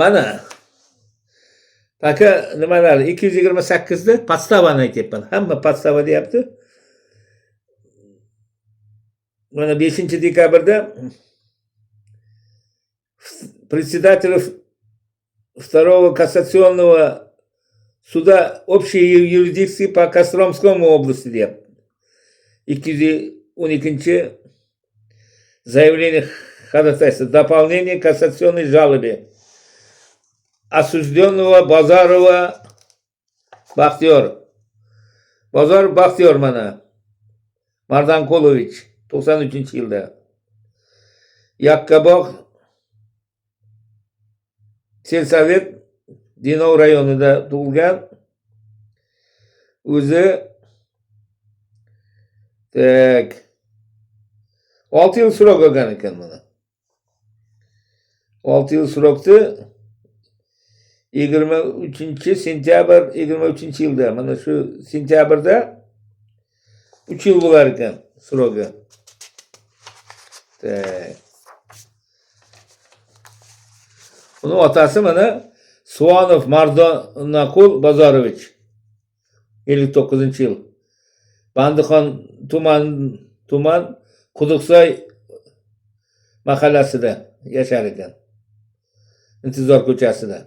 Mana. Taka nimalar 228 da podstavani aytyapman. Hamma podstava deyapti. Mana 5-dekabrda председателю второго кассационного суда общей юрисдикции по Костромской области deyapti. 212 заявление ходатайства, дополнение к кассационной жалобе осужденного Базарова Baxtiyor. Bozorov Baxtiyor mana. Mardankolovich 93-yilda. Yakkabog' Selsavет Dinov rayonida tug'ilgan. O'zi 6 yil surok olgan ekan mana. 6 yil surokni 23-sentyabr 23-yilda, mana shu sentyabrda 3 yil bo'lar ekan surogi. Uni otasi mana Suvanov Mardonaqul Bozorovich 59-yil. Bandixon tuman Quduqsoy mahallasida yashar ekan. Intizor ko'chasida.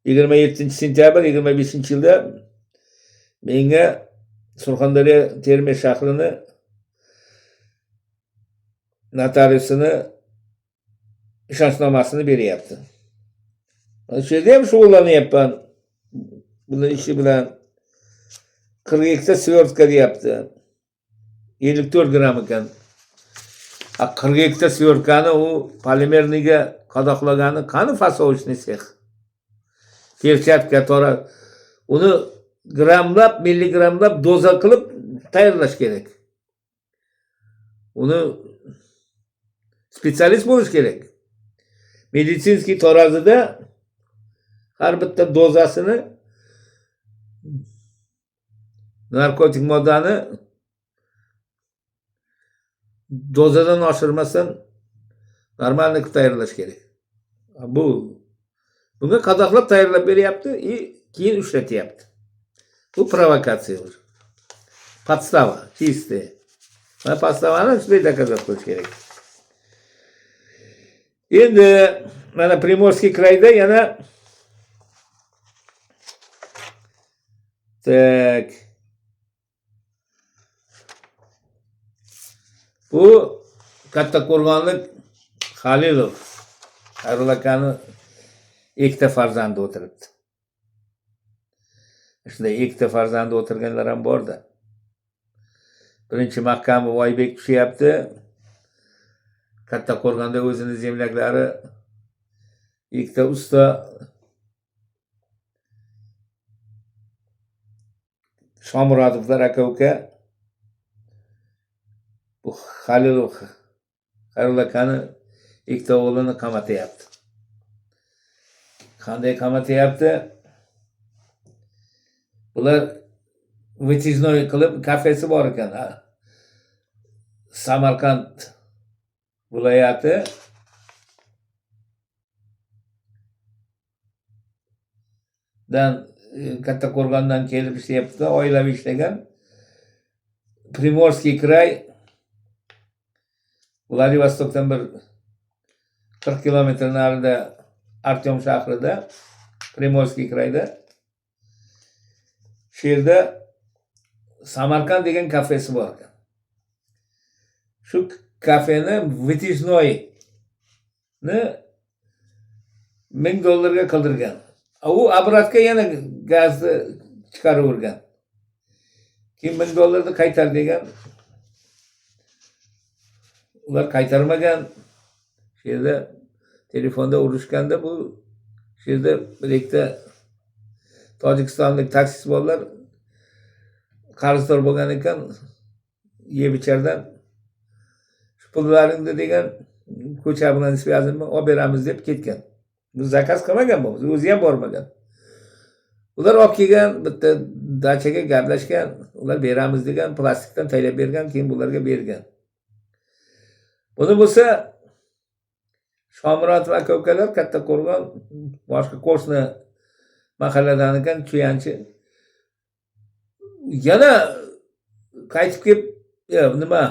27-sentyabr 25-yilda menga Surxondaryo Termiz shahrini notariusini ishonchnomasini beryapti. Shu yerda ham shug'ullanyapman. Buni ishi bilan 42 ta svertka deyapti. 54 gram ekan. 42 ta svertkani u polimerniga qadoqlagani qani fasovishni sex. Perchatka tora uni grammlab, milligramlab doza qilib tayyorlash kerak. Uni spetsialist bo'lish kerak. Meditsinskiy tarazida har bitta dozasini narkotik moddani dozadan oshirmasdan normalniy qilib tayyorlash kerak. Bunga qadoqlab tayyorlab beryapti, keyin ushlatyapti. Bu provokatsiya. Podstava, чистая. Mana podstavani shunday dokazat qilish kerak. Endi mana Primorskiy krayda yana tak. Bu Kattaqo'rg'onlik Halilov Xayrullo akani ikkita farzandi o'tiribdi. Shunday ikkita farzandi o'tirganlar ham borda. Birinchi Mahkamov Oybek tushyapti. Kattaqo'rg'onda o'zini zemlyaklari ikkita usta Shomurodovlar aka-uka bu Halilov Xayrullo akani ikkita o'g'lini qamatyapti. Qanday qamatyapti? Bular vitijnoy qilib kafesi bor ekan. Samarqand viloyati dan Kattaqo'rg'ondan kelib ishlayapti, oilaviy ishlagan. Primorskiy kray Vladivostokdan bir 40 kilometr narida Artyom shahrida, Primorskiy krayda. Shu yerda Samarqand degan kafesi bor ekan. Shu kafeni vitijnoy ni $1000 ga qildirgan. U obratga yana gazni chiqaravergan. Keyin $1000 qaytar degan. Ular qaytarmagan. Shu yerda telefonda urushganda bu shu yerda bir ikkita Tojikistonlik taksist bolalar qarzdor bo'lgan ekan, yeb ichardan shu pullaringni degan ko'cha bilan связанmi olib beramiz deb ketgan. Bu zakaz qilmagan bu, o'zi ham bormagan. Ular olib kelgan, bitta dachaga gaplashgan, ular beramiz degan, plastikdan taylab bergan, keyin bularga bergan. Buni bo'lsa Shomurodov aka-ukalar Kattaqo'rg'on boshqa qo'shni mahalladan ekan, Chuyanchi. Yana qaytib kelib, nima?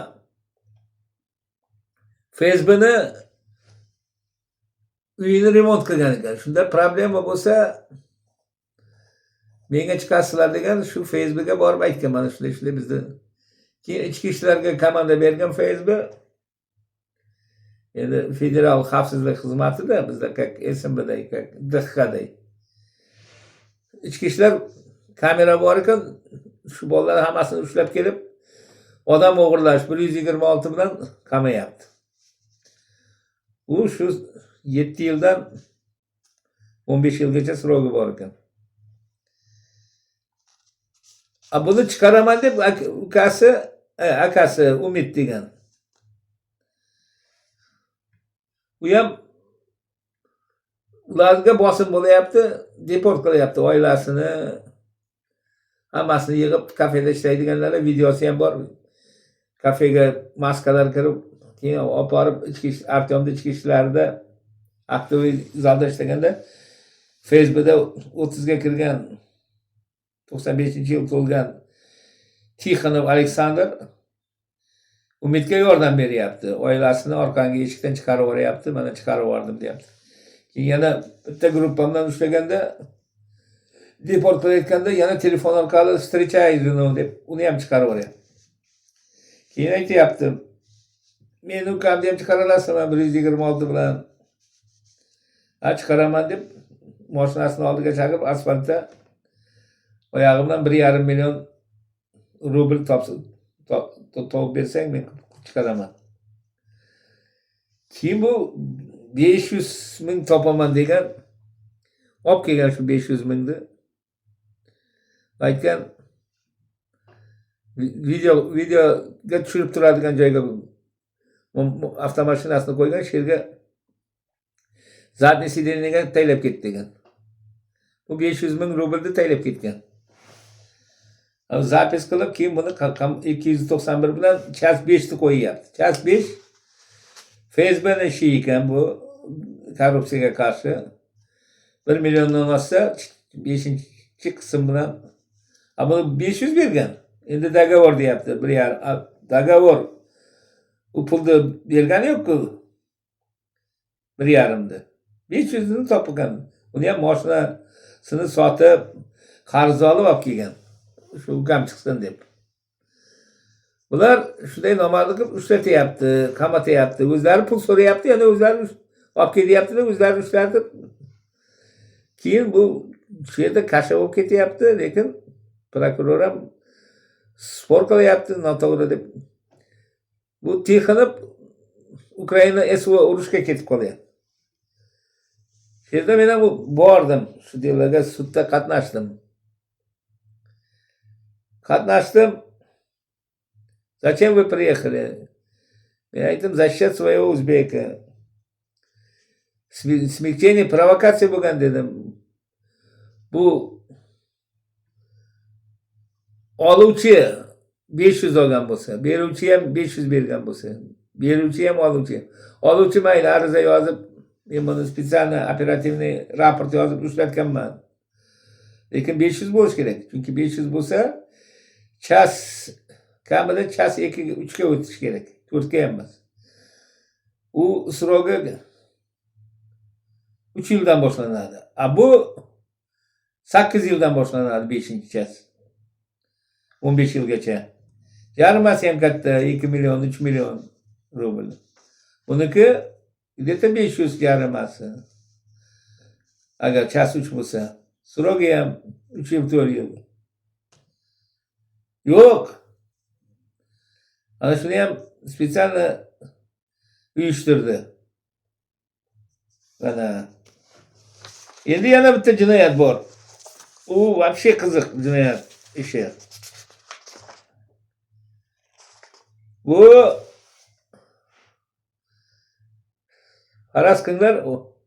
FSBni uyini remont qilgan ekan. Shunda problema bo'lsa, menga chiqasizlar degan, shu FSBga borib aytgan, mana shunday bizni. Keyin ichki ishlarga komanda bergan FSB. Endi federal xavfsizlik xizmatida bizda как SMBda, как DXda. Ichki ishlar kamera bor ekan, shu bolalar hammasini ushlab kelib, odam o'g'irlash 126 bilan qamayapti. U shu 7 yildan 15 yilgacha srogi bor ekan. Buni chiqaraman deb akasi Umid degan. U ham ularga bosim bo'layapti, deport qilyapti oilasini, hammasini yig'ib kafeda ishlaydiganlarga videosi ham bor. Kafega maskalar kirib, keyin olib borib Artyomda ichki ishlarida aktoviy zalda ishlaganda FSBda 30 ga kirgan 95-yil to'lgan Tixonov Aleksandr Umidga yordam beryapti. Oilasini orqangi eshikdan chiqarib yuboryapti, mana chiqarib yubordim deyapti. Keyin yana bitta gruppamdan ushlaganda deport qilayotganda yana telefon orqali встречайся deb uni ham chiqarib yuboryapti. Keyin aytayapti, men ukamni ham chiqaralasizmi 126 bilan? Chiqaraman deb mashinasini oldiga chaqirib asfaltda oyog'i bilan 1,5 million rubl topib bersang men chiqaraman. Keyin bu 500 ming topaman degan olib kelgan shu 500 mingni aytgan videoga tushirib turadigan joyga avtomashinasini qo'ygan, shu yerga zadniy sideniyaga taylab ketdi degan. Bu 500 ming rublni taylab ketgan. Zapis qilib keyin buni 291 bilan chas 5 ni qo'yyapti. Chas 5 FSB'ning ishi ekan bu, korrupsiyaga qarshi 1 milliondan oshsa 5-qism bilan bu 500 bergan. Endi dogovor deyapti. Dogovor. U pulni bergani yo'q-ku. 1,5 ni. 500 ni topgan. Uni ham mashinasini sotib, qarz olib kelgan. Shu gam chiqsin deb. Bular shunday noma'lum qilib ushlatyapti, qamatyapti. O'zlari pul so'rayapti, yana o'zlari olib kelyapti-da, o'zlari ushlatib. Keyin bu shu yerda kasha bo'lib ketyapti, lekin prokuror ham spor qilyapti, noto'g'ri deb. Bu Tixonov Ukraina SVO urushga ketib qolyapti. Shu yerda men ham bordim, shu delga sudda qatnashdim. Зачем вы приехали? Я aytdim, защищать своего узбека. Смягчение провокация bo'lgan dedim. Bu oluvchi 500 olgan bo'lsa, beruvchi ham 500 bergan bo'lsa, beruvchi ham oluvchi. Oluvchi mayli ariza yozib, men buni spesialniy operativniy raport yozib ushlatganman. Lekin 500 bo'lish kerak. Chunki 500 bo'lsa, kamida chas 2-3 ga o'tish kerak. 4 ga emas. U srogi 3 yildan boshlanadi. Bu 8 yildan boshlanadi 5-chas. 15 yilgacha. Yarmasi ham katta, 2 million, 3 million rubl. Buniki где-то 500 yarmasi. Agar chas 3 bo'lsa, srogi ham 3 yil, 4 yil. Yo'q. Ana shuni ham spesialni uyushtirdi. Mana. Endi yana bitta jinoyat bor. U вообще qiziq jinoyat ishi. Bu faraz qilinglar,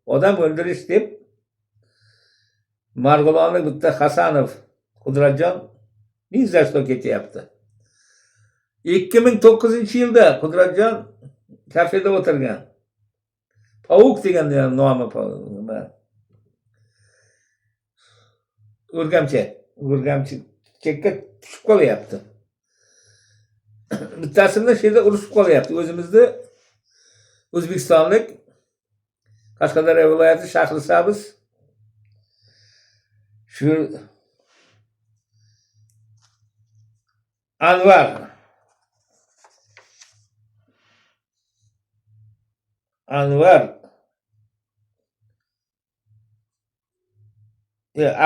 odam o'ldirish deb Marg'ilonlik bitta Hasanov Qudratjon Nizashda ketyapti. 2009-yilda Qudratjon kafeda o'tirgan. Pavuk degan nomi nima? Urgamchikka tushib qolyapti. Bittasi bilan shu yerda urushib qolyapti. O'zimizni O'zbekistonlik Qashqadaryo viloyati Shahrisabz shu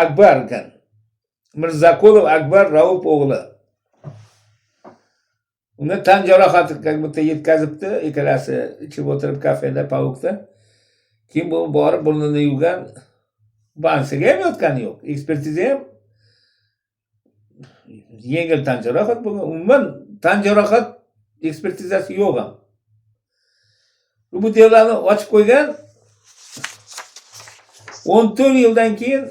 Akbar ekan. Mirzaqulov Akbar Rauf o'g'li. Uni tan jarohati yetkazibdi, ikkalasi ichib o'tirib kafeda, pavukda. Keyin bu borib burnini yuvgan, bansiga ham yotgani yo'q. Ekspertiza ham yengil tan jarohat bo'lgan. Umuman tan jarohat ekspertizasi yo'q ham. Bu delani ochib qo'ygan. 14 yildan keyin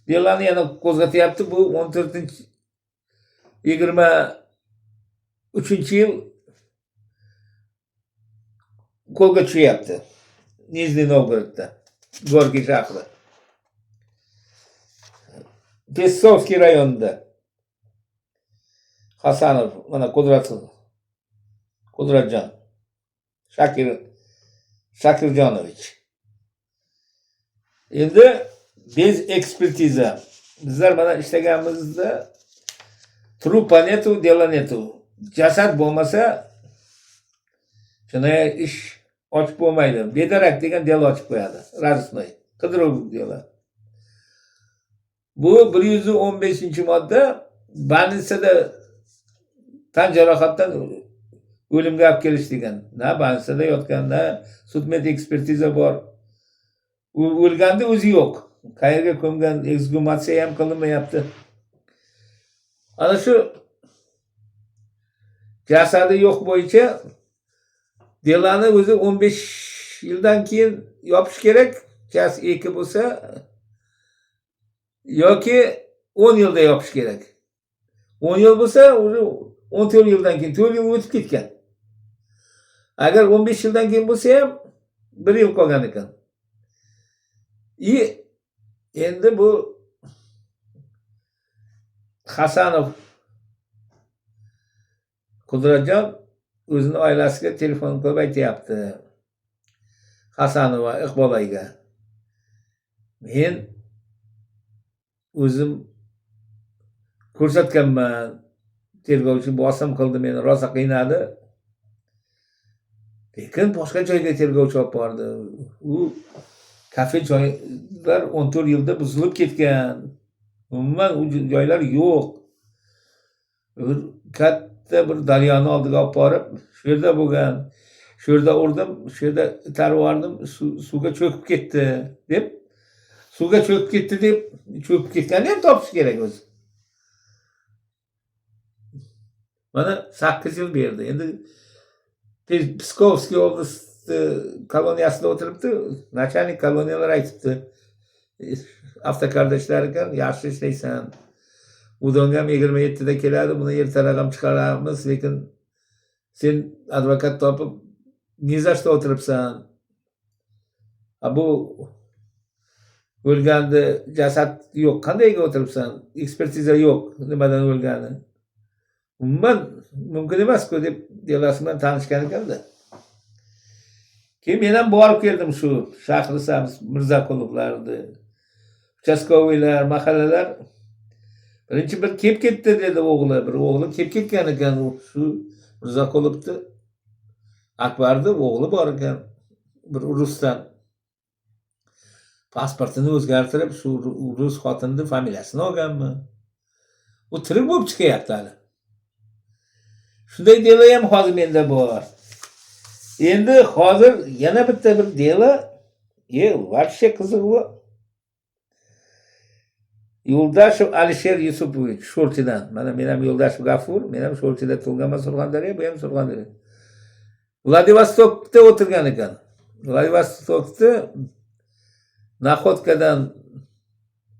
delani yana qo'zg'atyapti. Bu 23-yil qo'lga tushyapti. Nizhniy Novgorodda, Gorkiy shahri. Pesovskiy rayonida. Hasanov, mana Qudratjon. Shakirjonovich. Endi bez ekspertiza. Bizlar mana ishlaganimizda trupa netu, dela netu. Jasad bo'lmasa jinoyat ish ochib bo'lmaydi. Bedarak degan delo ochib qo'yadi. Rasmiy. Qidiruv delo. Bu 115-modda Bannisada tan jarohatdan o'limga olib kelishgan. Na bannisada yotgan, na sud-med ekspertiza bor. U o'lganda o'zi yo'q. Qayerga ko'mgan, eksgumatsiya ham qilinmayapti. Ana shu jasadi yo'q bo'yicha delani o'zi 15 yildan keyin yopish kerak. Jas 2 bo'lsa yoki 10 yilda yopish kerak. 10 yil bo'lsa, o'zi 14 yildan keyin 4 yil o'tib ketgan. Agar 15 yildan keyin bo'lsa ham 1 yil qolgan ekan. Endi bu Hasanov Qudratjon o'zini oilasiga telefon qilib aytayapti. Hasanova Iqbol ayga. Men o'zim ko'rsatganman. Tergovchi bosim qildi, meni rosa qiynadi. Lekin boshqa joyga tergovchi olib bordi. U kafe joylar 14 yilda buzilib ketgan. Umuman u joylar yo'q. Katta bir daryoni oldiga olib borib, shu yerda bo'lgan. Shu yerda urdim, shu yerda itarib yubordim, suvga cho'kib ketdi deb. Suvga cho'kib ketdi deb, cho'kib ketganini ham topish kerak o'zi. Mana 8 yil berdi. Endi Pskovskiy oblast koloniyasida o'tiribdi. Nachalnik koloniyalar aytibdi. Avtokarda ishlar ekan, yaxshi ishlaysan. Udonga ham 27 da keladi, buni ertaroq ham chiqaramiz, lekin sen advokat topib nizashda o'tiribsan. Bu o'lganda jasad yo'q, qandayga o'tiribsan? Ekspertiza yo'q, nimadan o'lgani. Umuman mumkin emas-ku deb delasi bilan tanishgan ekanda. Keyin men ham borib keldim shu Shahrisabz, Mirzaqulovlarni, uchastkoviylar, mahallalar. Birinchi bir kelib ketdi dedi o'g'li, bir o'g'li kelib ketgan ekan, shu Mirzaqulovni Akbarni o'g'li bor ekan, bir rusdan. Pasportini o'zgartirib, shu rus xotinning familiyasini olganmi? U tirik bo'lib chiqyapti hali. Shunday delo ham hozir menda bor. Endi hozir yana bitta bir delo, varshe qiziq bu. Yo'ldashev Alisher Yusupovich Sho'rchidan. Mana men ham Yo'ldashev G'afur, men ham Sho'rchida tug'ilganman, Surxondaryo, bu ham Surxondaryo. Vladivostokda o'tirgan ekan. Vladivostokda Naxodkadan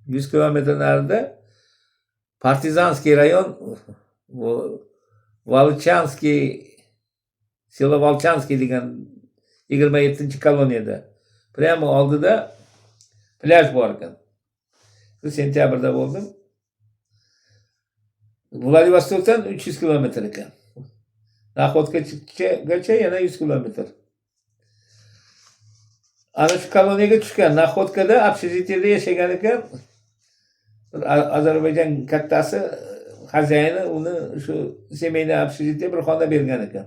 100 kilometr narida Partizanskiy rayon, Volchanskiy, selo Volchanskiy degan 27-koloniyada. Prямо oldida plyaj bor ekan. Sentyabrda bo'ldim. Vladivostokdan 300 kilometr ekan. Naxodkagacha yana 100 kilometr. Ana shu koloniyaga tushgan. Naxodkada общежитиеda yashagan ekan. Ozarbayjon kattasi xazayini uni shu semeyniy общежитие bir xona bergan ekan.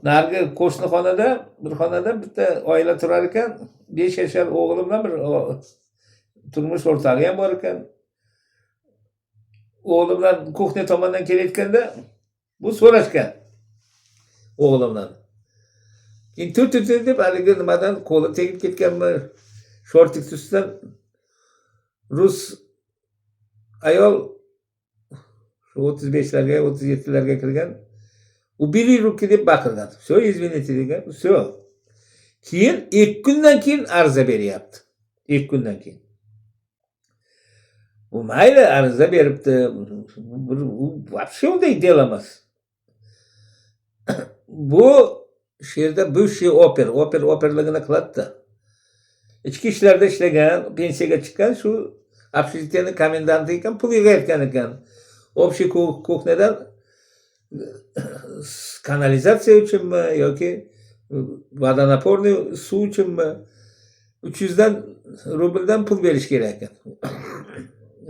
Narigi qo'shni xonada, bir xonada bitta oila turar ekan. 5 yashar o'g'li bilan bir turmush o'rtog'i ham bor ekan. O'g'li bilan kuxnya tomondan kelayotganda bu so'rashgan o'g'li bilan. Keyin tut deb haligi nimadan qo'li tegib ketganmi? Shortik tusidan rus ayol shu 35larga, 37larga kirgan. Ubili ruki deb baqirgan. Всё, извините degan. Всё. Keyin 2 kundan keyin ariza beryapti. 2 kundan keyin. Bu mayli ariza beribdi. Bu вообще unday del emas. Bu yerda bывший operligini qiladi. Ichki ishlarda ishlagan, pensiyaga chiqqan, shu общежитиеning komendanti ekan, pul yig'ayotgan ekan. Общий kuxnyadan kanalizatsiya uchunmi yoki vodonaporniy suv uchunmi 300 rubldan pul berish kerak ekan.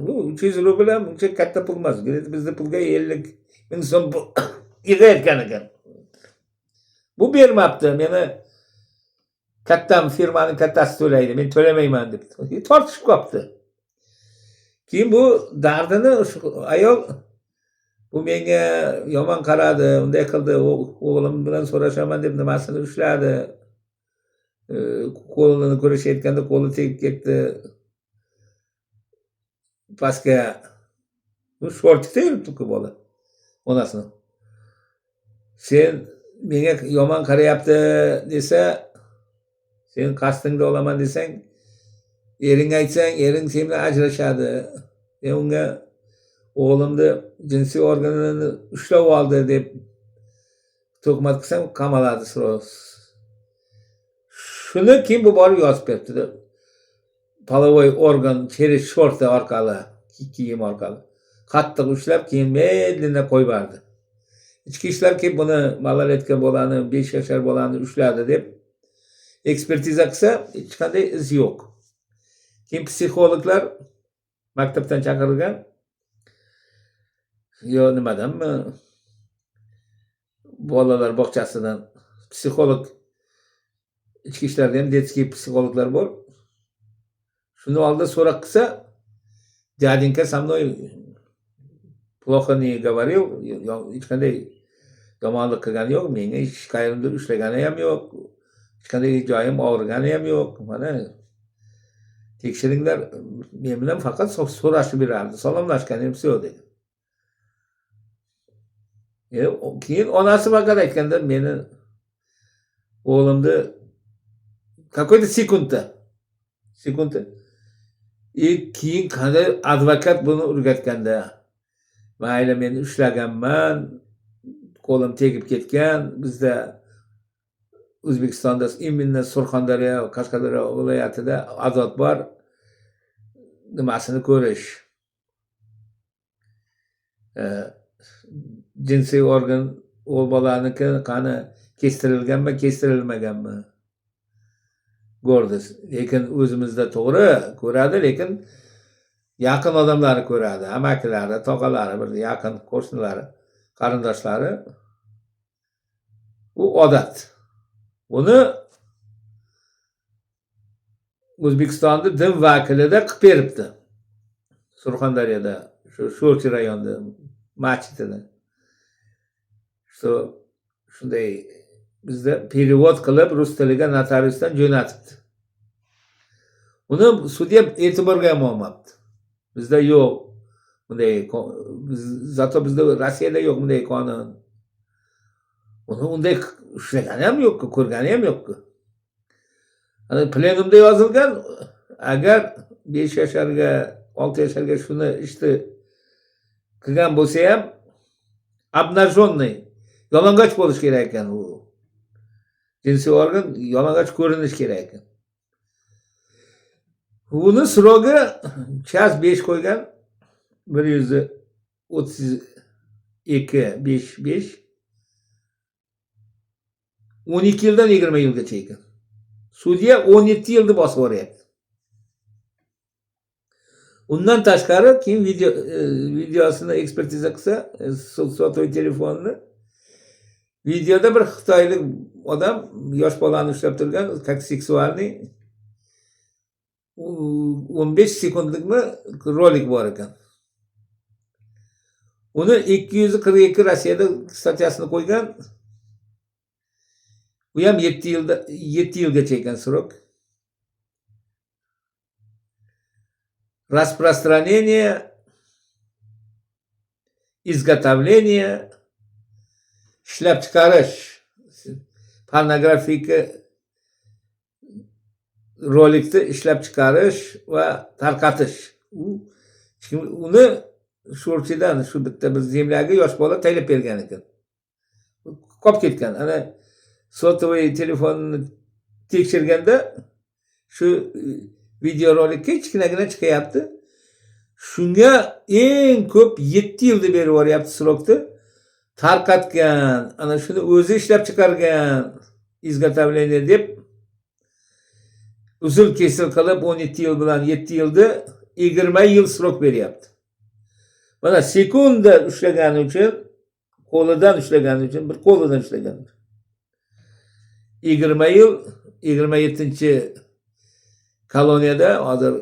Bu 300 rubl ham uncha katta pul emas. Bizda pulga 50 ming so'm yig'ayotgan ekan. Bu bermabdi. Meni kattam firmaning kattasi to'laydi. Men to'lamayman deb tortishib qopti. Keyin bu dardini ayol bu menga yomon qaradi, unday qildi, o'g'lim bilan so'rashaman deb nimasini ushladi. Qo'lini ko'rishayotganda qo'li tegib ketdi pastga. Bu shortikda yuribdi-ku bola onasini. Sen menga yomon qarayapti desa, sen qasdingda olaman desang, eringga aytsang, ering sen bilan ajrashadi. Men unga o'g'limni jinsiy organini ushlab oldi deb tuhmat qilsam qamaladi. Shuni keyin bu borib yozib beribdi. Половой organ через shorti orqali, kiyim orqali qattiq ushlab, keyin medlенно qo'yib yubordi. Ichki ishlar kelib buni malolyetka bolani, 5 yashar bolani ushladi deb ekspertiza qilsa, hech qanday iz yo'q. Keyin psixologlar maktabdan chaqirilgan. Yo nimadanmi? Bolalar bog'chasidan psixolog, ichki ishlarda ham detskiy psixologlar bor. Shuni oldida so'roq qilsa, "Dяденька со мной плохо не говорил, hech qanday yomonlik qilgani yo'q, menga hech qayerda ushlagani ham yo'q, hech qanday joyim og'rigani ham yo'q. Mana tekshiringlar, men bilan faqat so'rashib berardi, salomlashgan ham yo'q" dedi. Keyin onasi faqat aytganda, meni o'g'limni какой-то sekunda keyin qanday advokat buni o'rgatganda, mayli men ushlaganman, qo'lim tegib ketgan, bizda O'zbekistonda именно Surxondaryo, Qashqadaryo viloyatida azot bor, nimasini ko'rish. Jinsiy organ o'g'il bolaniki qani kestirilganmi, kestirilmaganmi? Ko'rdi. Lekin o'zimizda to'g'ri ko'radi, lekin yaqin odamlari ko'radi, amakilari, tog'alari, bir yaqin qo'shnilari, qarindoshlari. Bu odat. Buni O'zbekistonda din vakilida qilib beribdi. Surxondaryoda, shu Sho'rchi rayonida masjidida. Shunday bizda perevod qilib rus tiliga notariusdan jo'natibdi. Uni sudya e'tiborga ham olmabdi. Bizda yo'q bunday, zato bizda Rossiyada yo'q bunday qonun. Uni unday ushlagani ham yo'q, ko'rgani ham yo'q. Ana plenumda yozilgan, agar 5 yasharga, 6 yasharga shuni ishni qilgan bo'lsa ham обнаженный, yalang'och bo'lish kerak ekan u. Jinsiy organ yalang'och ko'rinish kerak ekan. Uni srogi chas 5 qo'ygan, 132 12 yildan 20 yilgacha ekan. Sudya 17 yilni bosib o'ryapti. Undan tashqari keyin videosini ekspertiza qilsa, sotoy telefonni, videoda bir xitoylik odam yosh bolani ushlab turgan, как seksualniy 15 sekundlikmi rolik bor ekan. Uni 242 Rossiyada statyasini qo'ygan. Bu ham 7 yilgacha ekan srok. Распространение, изготовление, ishlab chiqarish, pornografik rolikni ishlab chiqarish va tarqatish. Uni Sho'rchidan shu bitta bir zemlyaga yosh bola taylab bergan ekan. Qolib ketgan. Ana sotovoy telefonni tekshirganda shu video rolikka kichkinagina chiqyapti. Shunga eng ko'p 7 yilni berib yuboryapti srokni. Tarqatgan, ana shuni o'zi ishlab chiqargan, izgotavlение deb uzul kesil qilib 17 yil bilan 7 yilni 20 yil srok beryapti. Mana sekunda ushlagani uchun, qo'lidan ushlagani uchun, bir qo'lidan ushlagan. 20 yil, 27-koloniyada hozir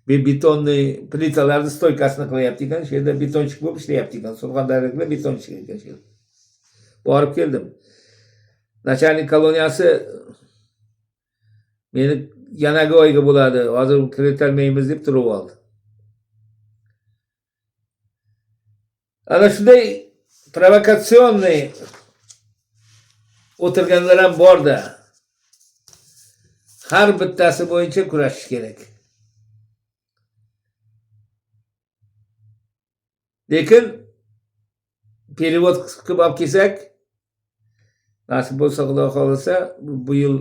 bir betonni plitalarni stoykasini qilyapti ekan. Shu yerda betonchik bo'lib ishlayapti ekan. Surxondaryoda betonchik ekan shu. Borib keldim. Начальник koloniyasi meni yanagi oyga bo'ladi. Hozir kiritolmaymiz deb turib oldi. Ana shunday provokatsionniy o'tirganlar ham bor-da. Har bittasi bo'yicha kurashish kerak. Lekin perevod qilib olib kelsak, nasib bo'lsa Xudo xolasa, bu yil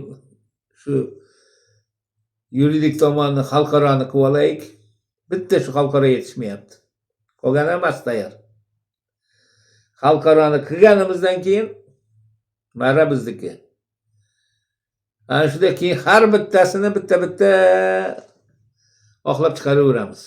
shu yuridik tomonni xalqaroni qilib olaylik. Bitta shu xalqaro yetishmayapti. Qolgani hammasi tayyor. Xalqaroni qilganimizdan keyin marra bizniki. Ana shunday keyin har bittasini bitta-bitta oqlab chiqaraveramiz.